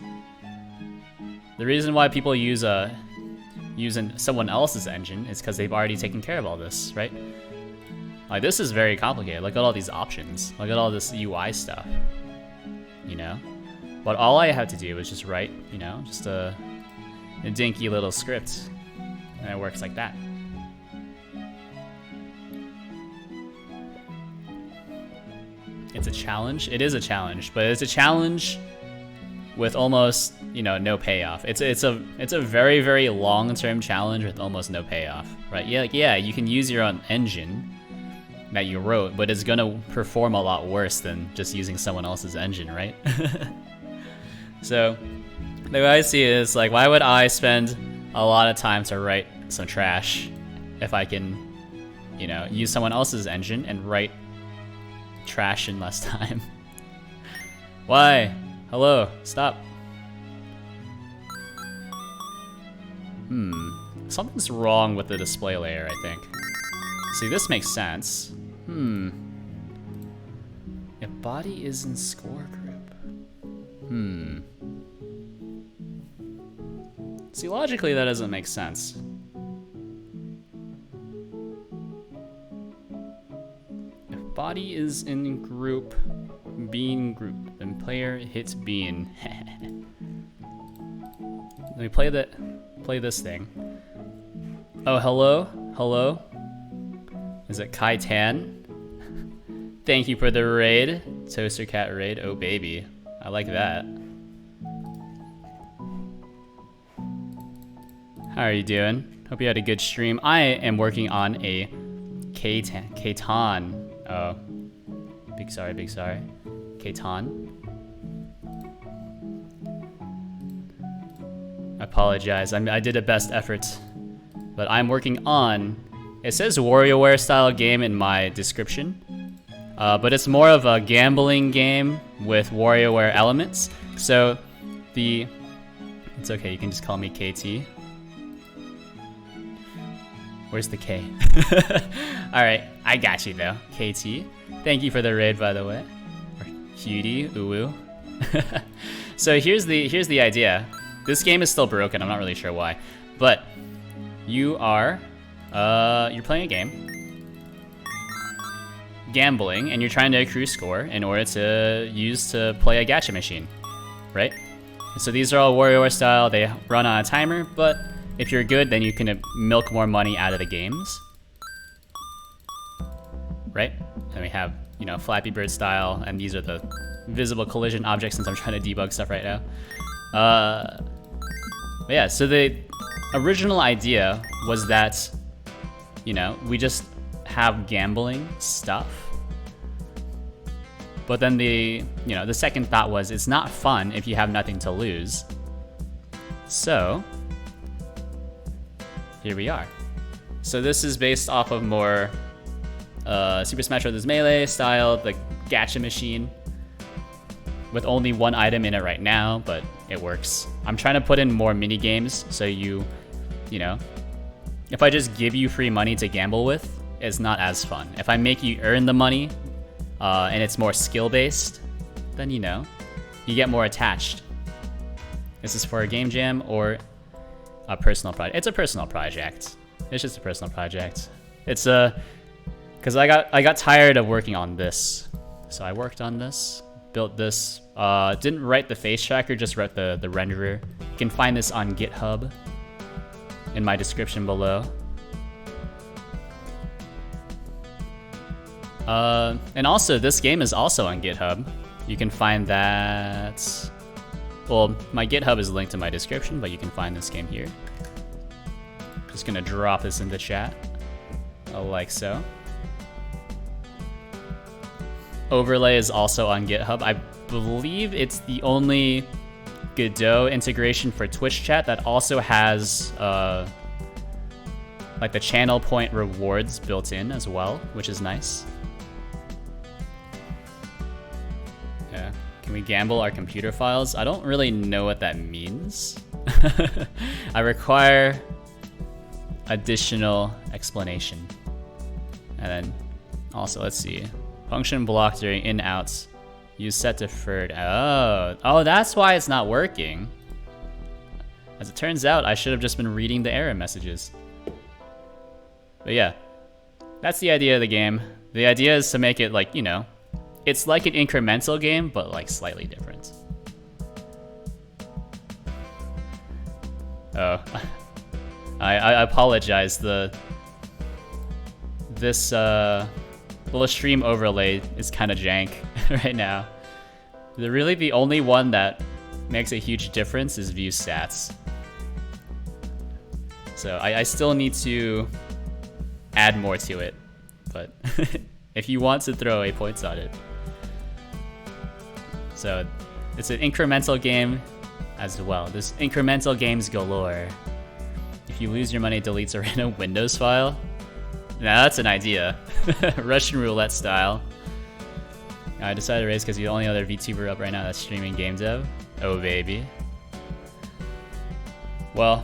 The reason why people using someone else's engine is because they've already taken care of all this, right? Like, this is very complicated. Look at all these options. Look at all this UI stuff, you know? But all I have to do is just write, you know, just a dinky little script, and it works like that. It's a challenge. It is a challenge, but it's a challenge with almost, you know, no payoff. It's a very, very long-term challenge with almost no payoff, right? Yeah, like, yeah, you can use your own engine that you wrote, but it's gonna perform a lot worse than just using someone else's engine, right? So the way I see it is like, why would I spend a lot of time to write some trash if I can, you know, use someone else's engine and write trash in less time? Why? Hello, stop. Something's wrong with the display layer, I think. See, this makes sense. If body is in score group. See, logically that doesn't make sense. If body is in group, bean group, then player hits bean. Let me play this thing. Oh, hello? Hello? Is it Kai Tan? Thank you for the raid. Toaster Cat raid. Oh, baby. I like that. How are you doing? Hope you had a good stream. I am working on a Katan. Oh. Big sorry, big sorry. Katan. I apologize. I did a best effort. But I'm working on... It says WarioWare-style game in my description. But it's more of a gambling game with WarioWare elements. So it's okay, you can just call me KT. Where's the K? Alright, I got you though, KT. Thank you for the raid, by the way. Or cutie, uwu. So here's the idea. This game is still broken, I'm not really sure why. But you're playing a game. Gambling, and you're trying to accrue score in order to use to play a gacha machine, right? And so these are all WarioWare style, they run on a timer, but if you're good, then you can milk more money out of the games, right? And we have, you know, Flappy Bird style, and these are the visible collision objects since I'm trying to debug stuff right now. But yeah, so the original idea was that, you know, we just have gambling stuff. But then the second thought was it's not fun if you have nothing to lose. So here we are. So this is based off of more Super Smash Bros. Melee style, the gacha machine, with only one item in it right now, but it works. I'm trying to put in more mini games, so you know, if I just give you free money to gamble with, it's not as fun. If I make you earn the money, and it's more skill-based, then, you know, you get more attached. This is for a game jam or a personal project. It's a personal project. It's just a personal project. It's because I got tired of working on this, so I worked on this, built this. Didn't write the face tracker, just wrote the renderer. You can find this on GitHub in my description below. And also, this game is also on GitHub. You can find that... Well, my GitHub is linked in my description, but you can find this game here. Just gonna drop this in the chat, like so. Overlay is also on GitHub. I believe it's the only Godot integration for Twitch chat that also has like the channel point rewards built in as well, which is nice. Yeah. Can we gamble our computer files? I don't really know what that means. I require additional explanation. And then also, let's see. Function block during in-outs. Use set deferred. Oh, that's why it's not working. As it turns out, I should have just been reading the error messages. But yeah, that's the idea of the game. The idea is to make it like, you know, it's like an incremental game, but like slightly different. Oh, I apologize. This little stream overlay is kind of jank right now. Really, the only one that makes a huge difference is view stats. So I still need to add more to it, but if you want to throw away points on it. So it's an incremental game as well. There's incremental games galore. If you lose your money, it deletes a random Windows file. Now that's an idea. Russian roulette style. I decided to raise because you're the only other VTuber up right now that's streaming game dev. Oh baby. Well,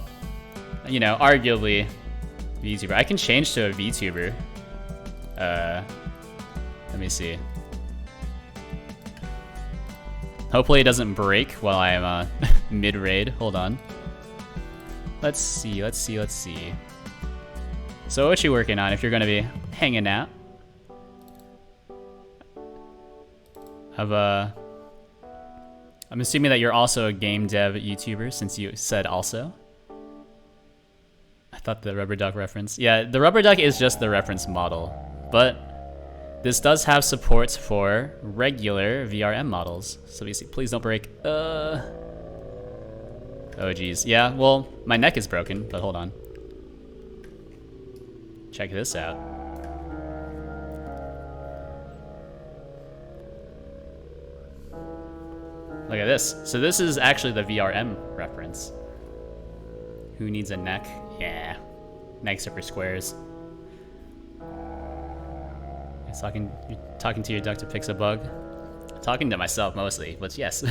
you know, arguably VTuber. I can change to a VTuber. Let me see. Hopefully it doesn't break while I am mid-raid. Hold on. Let's see. So what you working on if you're gonna be hanging out? I'm assuming that you're also a game dev YouTuber since you said also. I thought the rubber duck reference. Yeah, the rubber duck is just the reference model, but this does have support for regular VRM models. So please don't break. Oh geez. Yeah, well, my neck is broken, but hold on. Check this out. Look at this. So this is actually the VRM reference. Who needs a neck? Yeah. Necks are for squares. You're talking to your duck to fix a bug? Talking to myself mostly, but yes.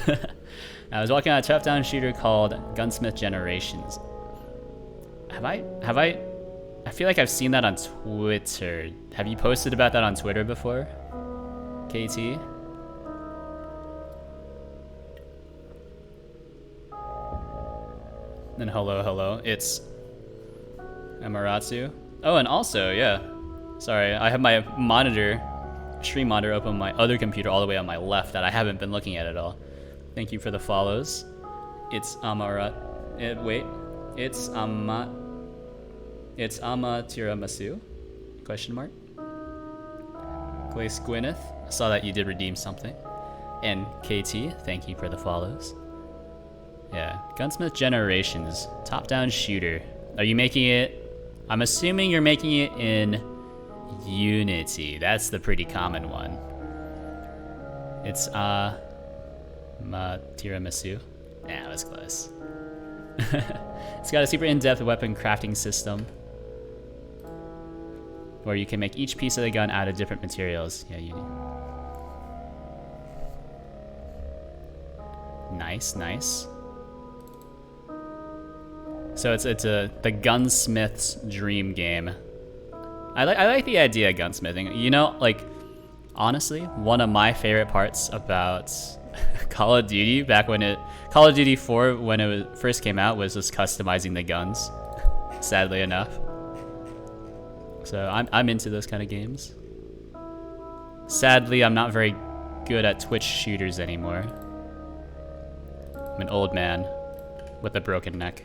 I was walking on a top-down shooter called Gunsmith Generations. I feel like I've seen that on Twitter. Have you posted about that on Twitter before? KT? And hello, it's Amaratsu. Oh, and also, yeah. Sorry, I have my stream monitor open on my other computer all the way on my left that I haven't been looking at all. Thank you for the follows. It's it's Tiramisu? Question mark. Glace Gwyneth, I saw that you did redeem something. And KT, thank you for the follows. Yeah, Gunsmith Generations, top-down shooter. Are you making it? I'm assuming you're making it in Unity. That's the pretty common one. It's tiramisu. Nah, that was close. It's got a super in-depth weapon crafting system where you can make each piece of the gun out of different materials. Yeah, Nice. So it's the gunsmith's dream game. I like the idea of gunsmithing. You know, like, honestly, one of my favorite parts about Call of Duty Call of Duty 4 when it first came out was just customizing the guns. Sadly enough. So I'm into those kind of games. Sadly, I'm not very good at Twitch shooters anymore. I'm an old man with a broken neck.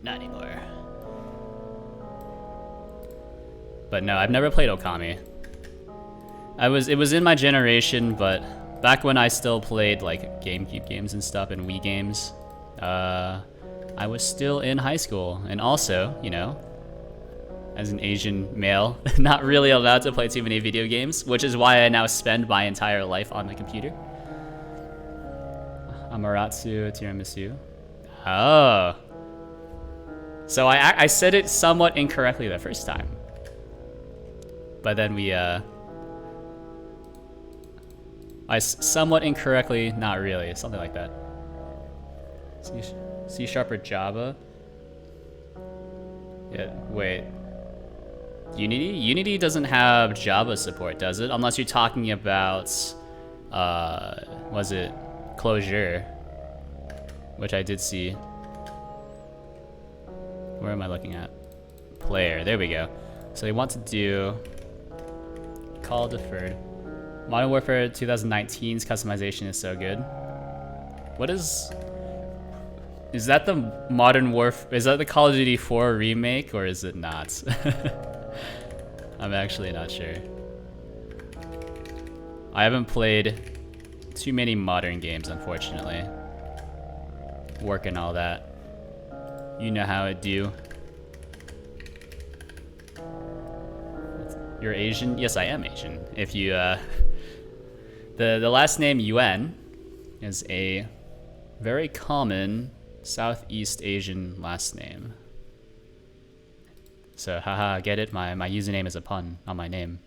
Not anymore. But no, I've never played Okami. It was in my generation, but back when I still played like GameCube games and stuff and Wii games, I was still in high school, and also, you know, as an Asian male, not really allowed to play too many video games, which is why I now spend my entire life on the computer. Amaterasu tiramisu. Oh. So I said it somewhat incorrectly the first time. But then we, I somewhat incorrectly, not really, something like that. C Sharp or Java? Yeah, wait. Unity? Unity doesn't have Java support, does it? Unless you're talking about, was it Clojure? Which I did see. Where am I looking at? Player, there we go. So they want to do call deferred. Modern Warfare 2019's customization is so good. What is that the Modern Warfare, is that the Call of Duty 4 remake or is it not? I'm actually not sure. I haven't played too many modern games, unfortunately. Work and all that. You know how it do. You're Asian? Yes, I am Asian. If you, the last name Yuan is a very common Southeast Asian last name. So, haha, get it? My username is a pun on my name.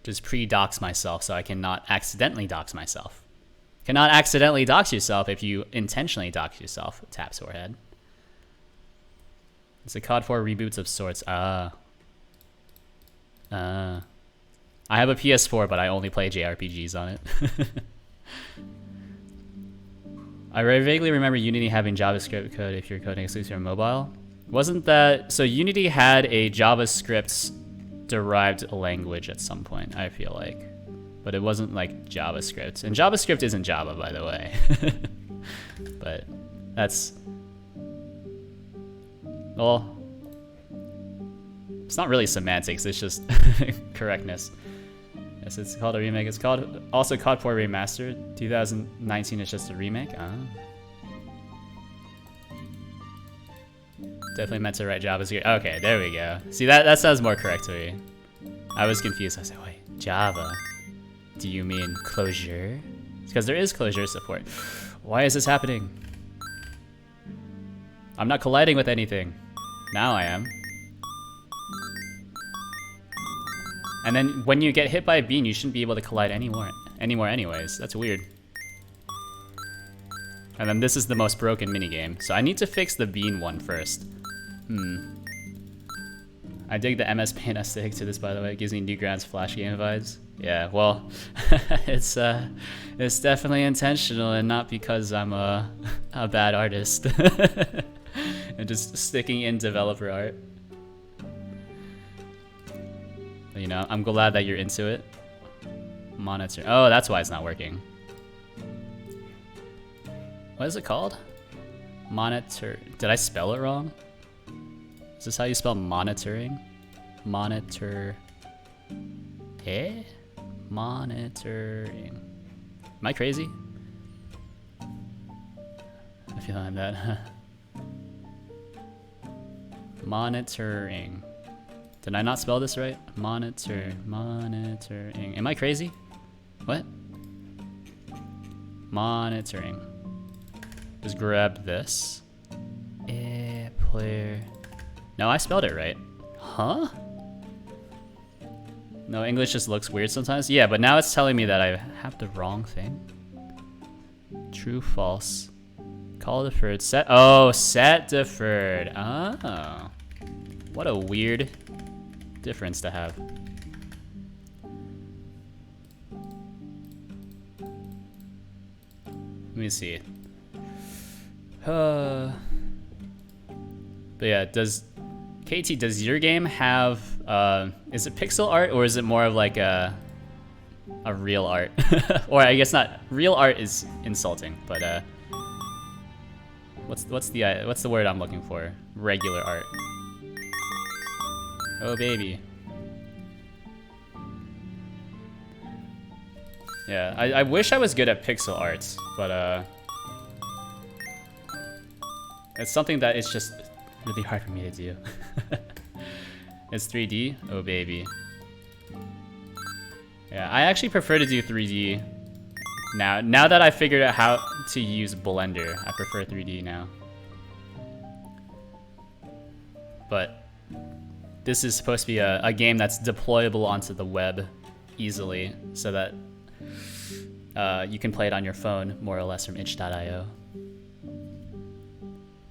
Just pre-dox myself so I cannot accidentally dox myself. Cannot accidentally dox yourself if you intentionally dox yourself. Tap Sorehead. It's a COD 4 reboots of sorts. I have a PS4, but I only play JRPGs on it. I vaguely remember Unity having JavaScript code if you're coding exclusively on mobile. Wasn't that... So Unity had a JavaScript-derived language at some point, I feel like. But it wasn't like JavaScript. And JavaScript isn't Java, by the way. But that's... Well... It's not really semantics, it's just correctness. Yes, it's called a remake. It's called also COD 4 Remastered. 2019 is just a remake. Definitely meant to write JavaScript. Okay, there we go. See, that sounds more correct to me. I was confused. I was like, wait, Java? Do you mean Clojure? Because there is Clojure support. Why is this happening? I'm not colliding with anything. Now I am. And then when you get hit by a beam, you shouldn't be able to collide anymore anyways. That's weird. And then this is the most broken minigame. So I need to fix the bean one first. I dig the MS Paint aesthetic to this, by the way. It gives me Newgrounds Flash game vibes. Yeah, well, it's definitely intentional and not because I'm a bad artist. And just sticking in developer art. You know, I'm glad that you're into it. Monitor. Oh, that's why it's not working. What is it called? Monitor. Did I spell it wrong? Is this how you spell monitoring? Monitor. Eh? Monitoring. Am I crazy? I feel like that. Monitoring. Did I not spell this right? Monitoring. Am I crazy? What? Monitoring. Just grab this. Player. No, I spelled it right. Huh? No, English just looks weird sometimes. Yeah, but now it's telling me that I have the wrong thing. True, false. Call deferred. Set. Oh, set deferred. Oh. What a weird difference to have. Let me see. But yeah, KT, does your game have is it pixel art or is it more of like a real art? Or I guess not. Real art is insulting, but what's the word I'm looking for? Regular art. Oh baby. Yeah, I wish I was good at pixel arts, but it's something that it's just really hard for me to do. It's 3D? Oh baby. Yeah, I actually prefer to do 3D Now that I figured out how to use Blender, I prefer 3D now. But this is supposed to be a game that's deployable onto the web easily, so that you can play it on your phone, more or less, from itch.io.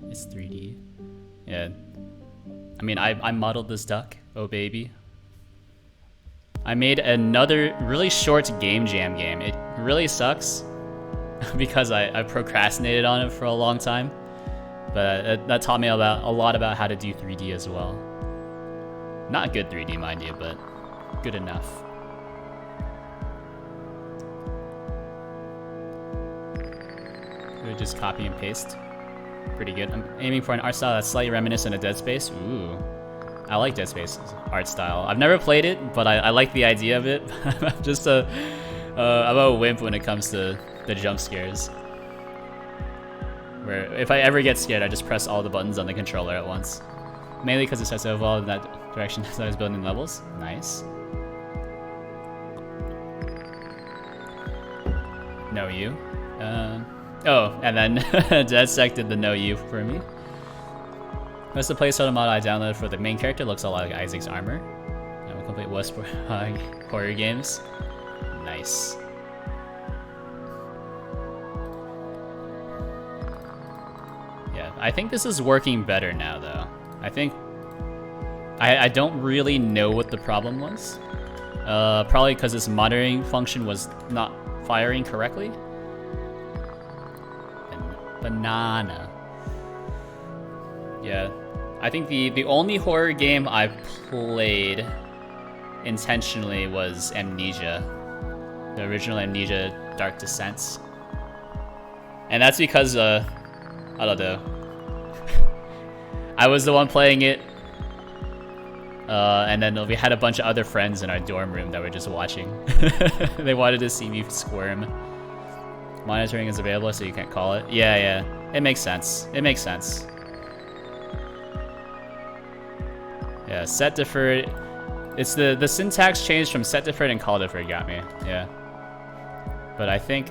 It's 3D. Yeah. I mean, I modeled this duck. Oh, baby. I made another really short game jam game. It really sucks because I procrastinated on it for a long time. But that taught me a lot about how to do 3D as well. Not good 3D, mind you, but good enough. We just copy and paste. Pretty good. I'm aiming for an art style that's slightly reminiscent of Dead Space. Ooh. I like Dead Space's art style. I've never played it, but I like the idea of it. I'm just I'm a wimp when it comes to the jump scares. Where if I ever get scared, I just press all the buttons on the controller at once. Mainly because it starts to evolve in that direction as I was building levels. Nice. No you. Oh, and then DeadSec did the no you for me. That's the placeholder mod I downloaded for the main character. Looks a lot like Isaac's armor. I'm a complete wuss for horror games. Nice. Yeah, I think this is working better now, though. I think I don't really know what the problem was. Probably because this monitoring function was not firing correctly. Banana. Yeah, I think the only horror game I played intentionally was Amnesia, the original Amnesia Dark Descents, and that's because I don't know. I was the one playing it, and then we had a bunch of other friends in our dorm room that were just watching. They wanted to see me squirm. Monitoring is available, so you can't call it. Yeah, it makes sense. It makes sense. Yeah, set deferred. It's the syntax changed from set deferred and call deferred got me. Yeah. But I think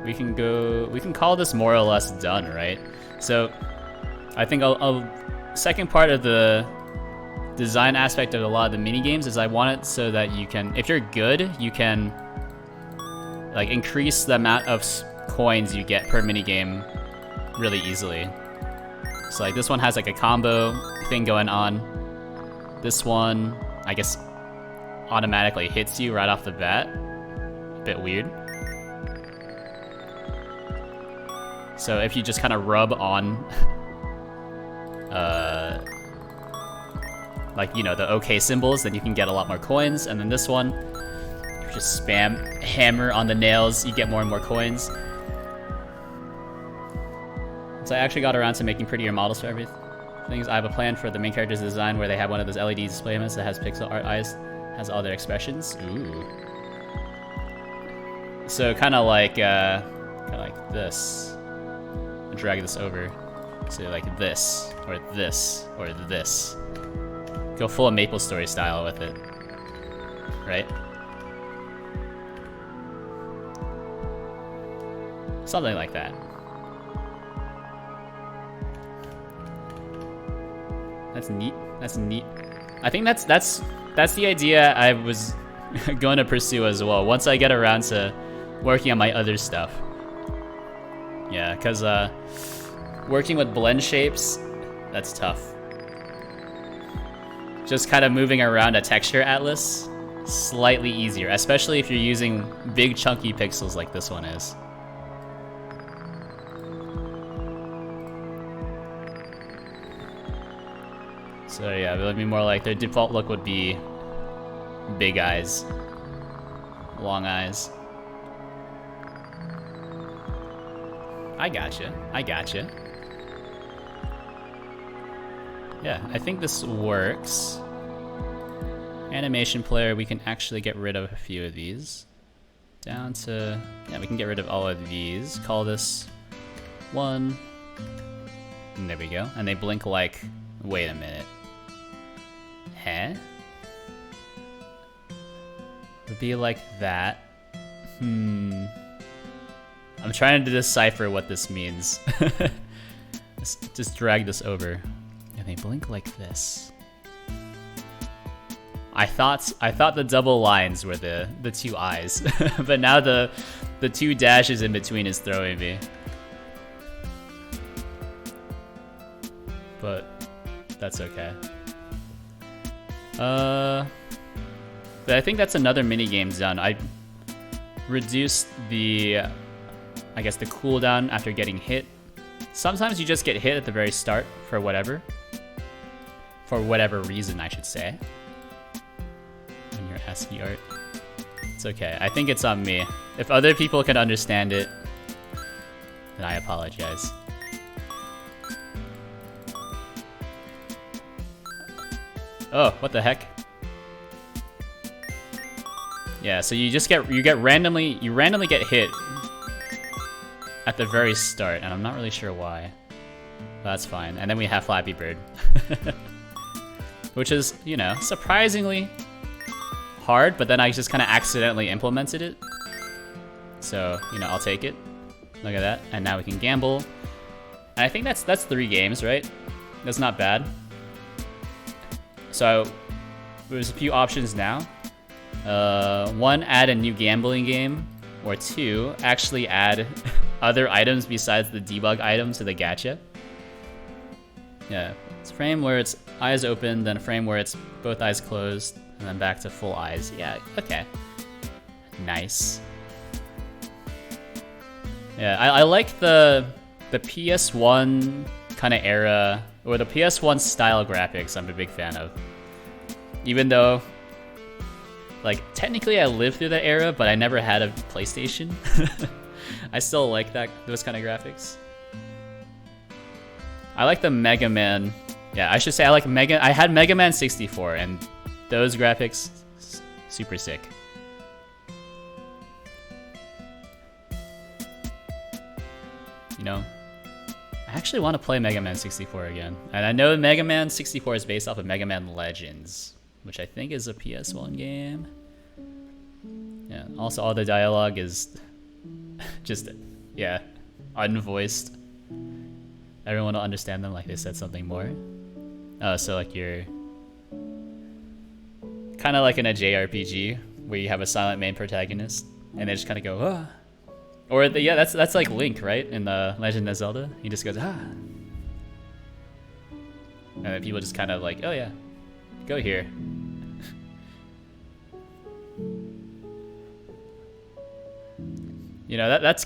we can call this more or less done, right? So I think a second part of the design aspect of a lot of the mini games is I want it so that you can, if you're good, you can like increase the amount of coins you get per mini game really easily. So like this one has like a combo thing going on. This one, I guess, automatically hits you right off the bat. A bit weird. So if you just kind of rub on, like, you know, the OK symbols, then you can get a lot more coins. And then this one, you just spam hammer on the nails, you get more and more coins. So I actually got around to making prettier models for everything. I have a plan for the main character's design where they have one of those LED display elements that has pixel art eyes, has all their expressions. Ooh. So kind of like this. Drag this over. So like this, or this, or this. Go full Maple Story style with it. Right? Something like that. That's neat. That's neat. I think that's the idea I was going to pursue as well. Once I get around to working on my other stuff. Yeah, because working with blend shapes, that's tough. Just kind of moving around a texture atlas, slightly easier, especially if you're using big chunky pixels like this one is. So yeah, it would be more like their default look would be big eyes, long eyes. I gotcha. I gotcha. Yeah, I think this works. Animation player, we can actually get rid of a few of these. Down to, yeah, we can get rid of all of these. Call this 1. And there we go. And they blink like, wait a minute. Huh? Would be like that. I'm trying to decipher what this means. Let's just drag this over. And they blink like this. I thought the double lines were the two eyes, but now the two dashes in between is throwing me. But that's okay. But I think that's another mini game done. I reduced the, I guess, the cooldown after getting hit. Sometimes you just get hit at the very start for whatever reason, I should say. In your ASCII art, it's okay. I think it's on me. If other people can understand it, then I apologize. Oh, what the heck? Yeah, so you randomly get hit at the very start, and I'm not really sure why. But that's fine. And then we have Flappy Bird. Which is, you know, surprisingly hard, but then I just kind of accidentally implemented it. So, you know, I'll take it. Look at that. And now we can gamble. And I think that's 3 games, right? That's not bad. So there's a few options now. 1, add a new gambling game, or 2, actually add other items besides the debug item to the gacha. Yeah, it's a frame where it's eyes open, then a frame where it's both eyes closed, and then back to full eyes. Yeah, okay. Nice. Yeah, I like the PS1 kind of era, or the PS1 style graphics. I'm a big fan of. Even though, like, technically I lived through that era, but I never had a PlayStation. I still like those kind of graphics. I like the Mega Man. Yeah, I should say I had Mega Man 64, and those graphics, super sick. You know, I actually want to play Mega Man 64 again. And I know Mega Man 64 is based off of Mega Man Legends, which I think is a PS1 game. Yeah, also all the dialogue is just, yeah, unvoiced. Everyone will understand them like they said something more. Oh, so like you're kind of like in a JRPG where you have a silent main protagonist and they just kind of go, ah. Or yeah, that's like Link, right? In the Legend of Zelda, he just goes, ah. And then people just kind of like, oh yeah, go here. You know, that's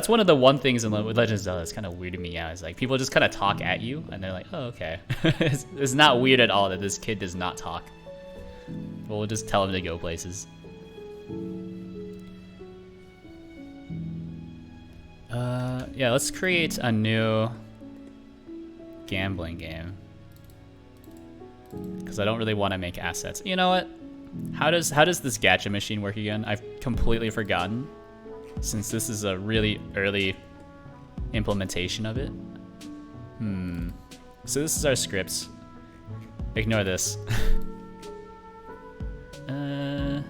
one of the one things with Legend of Zelda that's kind of weirded me out. Is like people just kind of talk at you, and they're like, oh okay. It's not weird at all that this kid does not talk. We'll just tell him to go places. Yeah, let's create a new gambling game. Because I don't really want to make assets. You know what? How does this gacha machine work again? I've completely forgotten, since this is a really early implementation of it. So this is our scripts. Ignore this. Let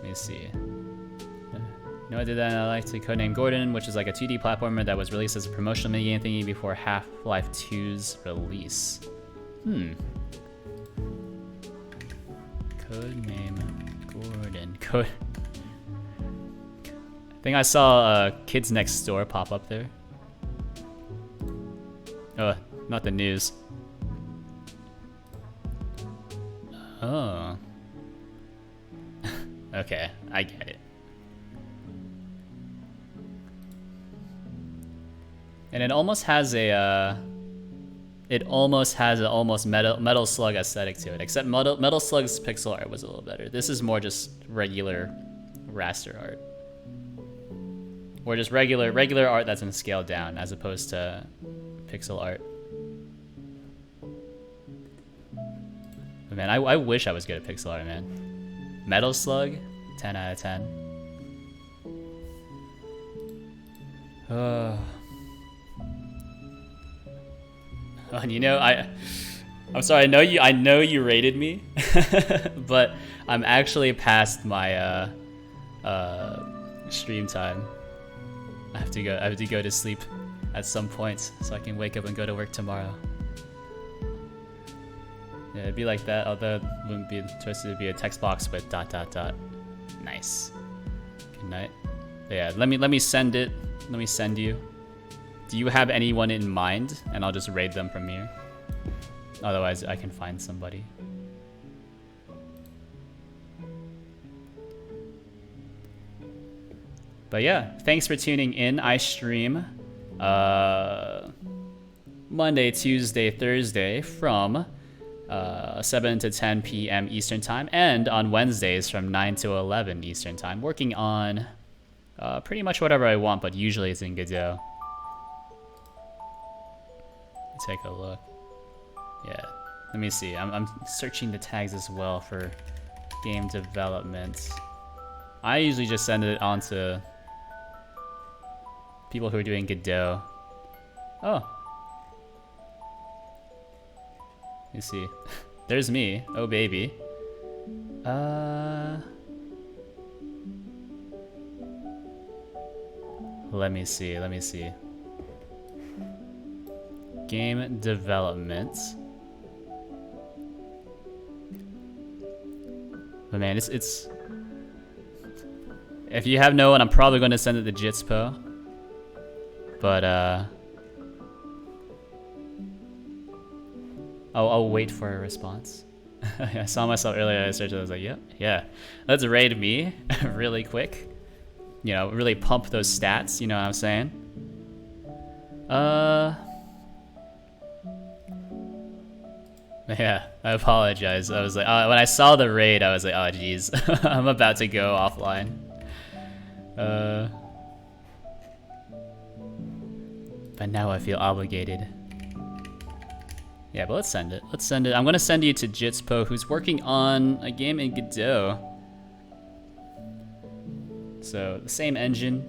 me see. You know, I did that. I like to codename Gordon, which is like a 2D platformer that was released as a promotional minigame thingy before Half-Life 2's release. Codename Gordon. I think I saw Kids Next Door pop up there. Oh, not the news. Oh. Okay, I get it. And it almost has a Metal Slug aesthetic to it, except Metal Slug's pixel art was a little better. This is more just regular raster art. Or just regular art that's been scaled down as opposed to pixel art. But man, I wish I was good at pixel art, man. Metal Slug, 10 out of 10. And you know, I'm sorry. I know you rated me, but I'm actually past my stream time. I have to go to sleep at some point so I can wake up and go to work tomorrow. Yeah, it'd be like that, although it wouldn't be supposed to be a text box with ... Nice. Good night. Yeah, let me send it. Let me send you. Do you have anyone in mind? And I'll just raid them from here. Otherwise, I can find somebody. But yeah, thanks for tuning in. I stream Monday, Tuesday, Thursday from 7 to 10 p.m. Eastern Time, and on Wednesdays from 9 to 11 Eastern Time, working on pretty much whatever I want, but usually it's in Godot. Take a look. Yeah, let me see. I'm searching the tags as well for game development. I usually just send it on to people who are doing Godot. Oh. You see. There's me. Oh, baby. Let me see. Game development. But man, it's... If you have no one, I'm probably going to send it to Jitspo. But, I'll wait for a response. I saw myself earlier, I searched it, I was like, yep, yeah. Let's raid me really quick. You know, really pump those stats, you know what I'm saying? Yeah, I apologize. I was like, when I saw the raid, I was like, oh geez, I'm about to go offline. But now I feel obligated. Yeah, but let's send it. Let's send it. I'm gonna send you to Jitspo, who's working on a game in Godot. So the same engine,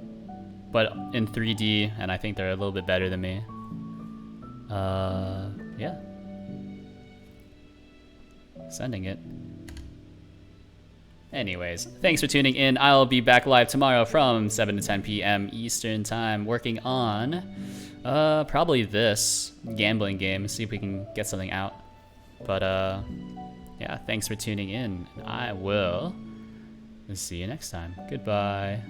but in 3D, and I think they're a little bit better than me. Yeah. Sending it. Anyways, thanks for tuning in. I'll be back live tomorrow from 7 to 10 p.m. Eastern Time, working on probably this gambling game. See if we can get something out. But yeah, thanks for tuning in. I will see you next time. Goodbye.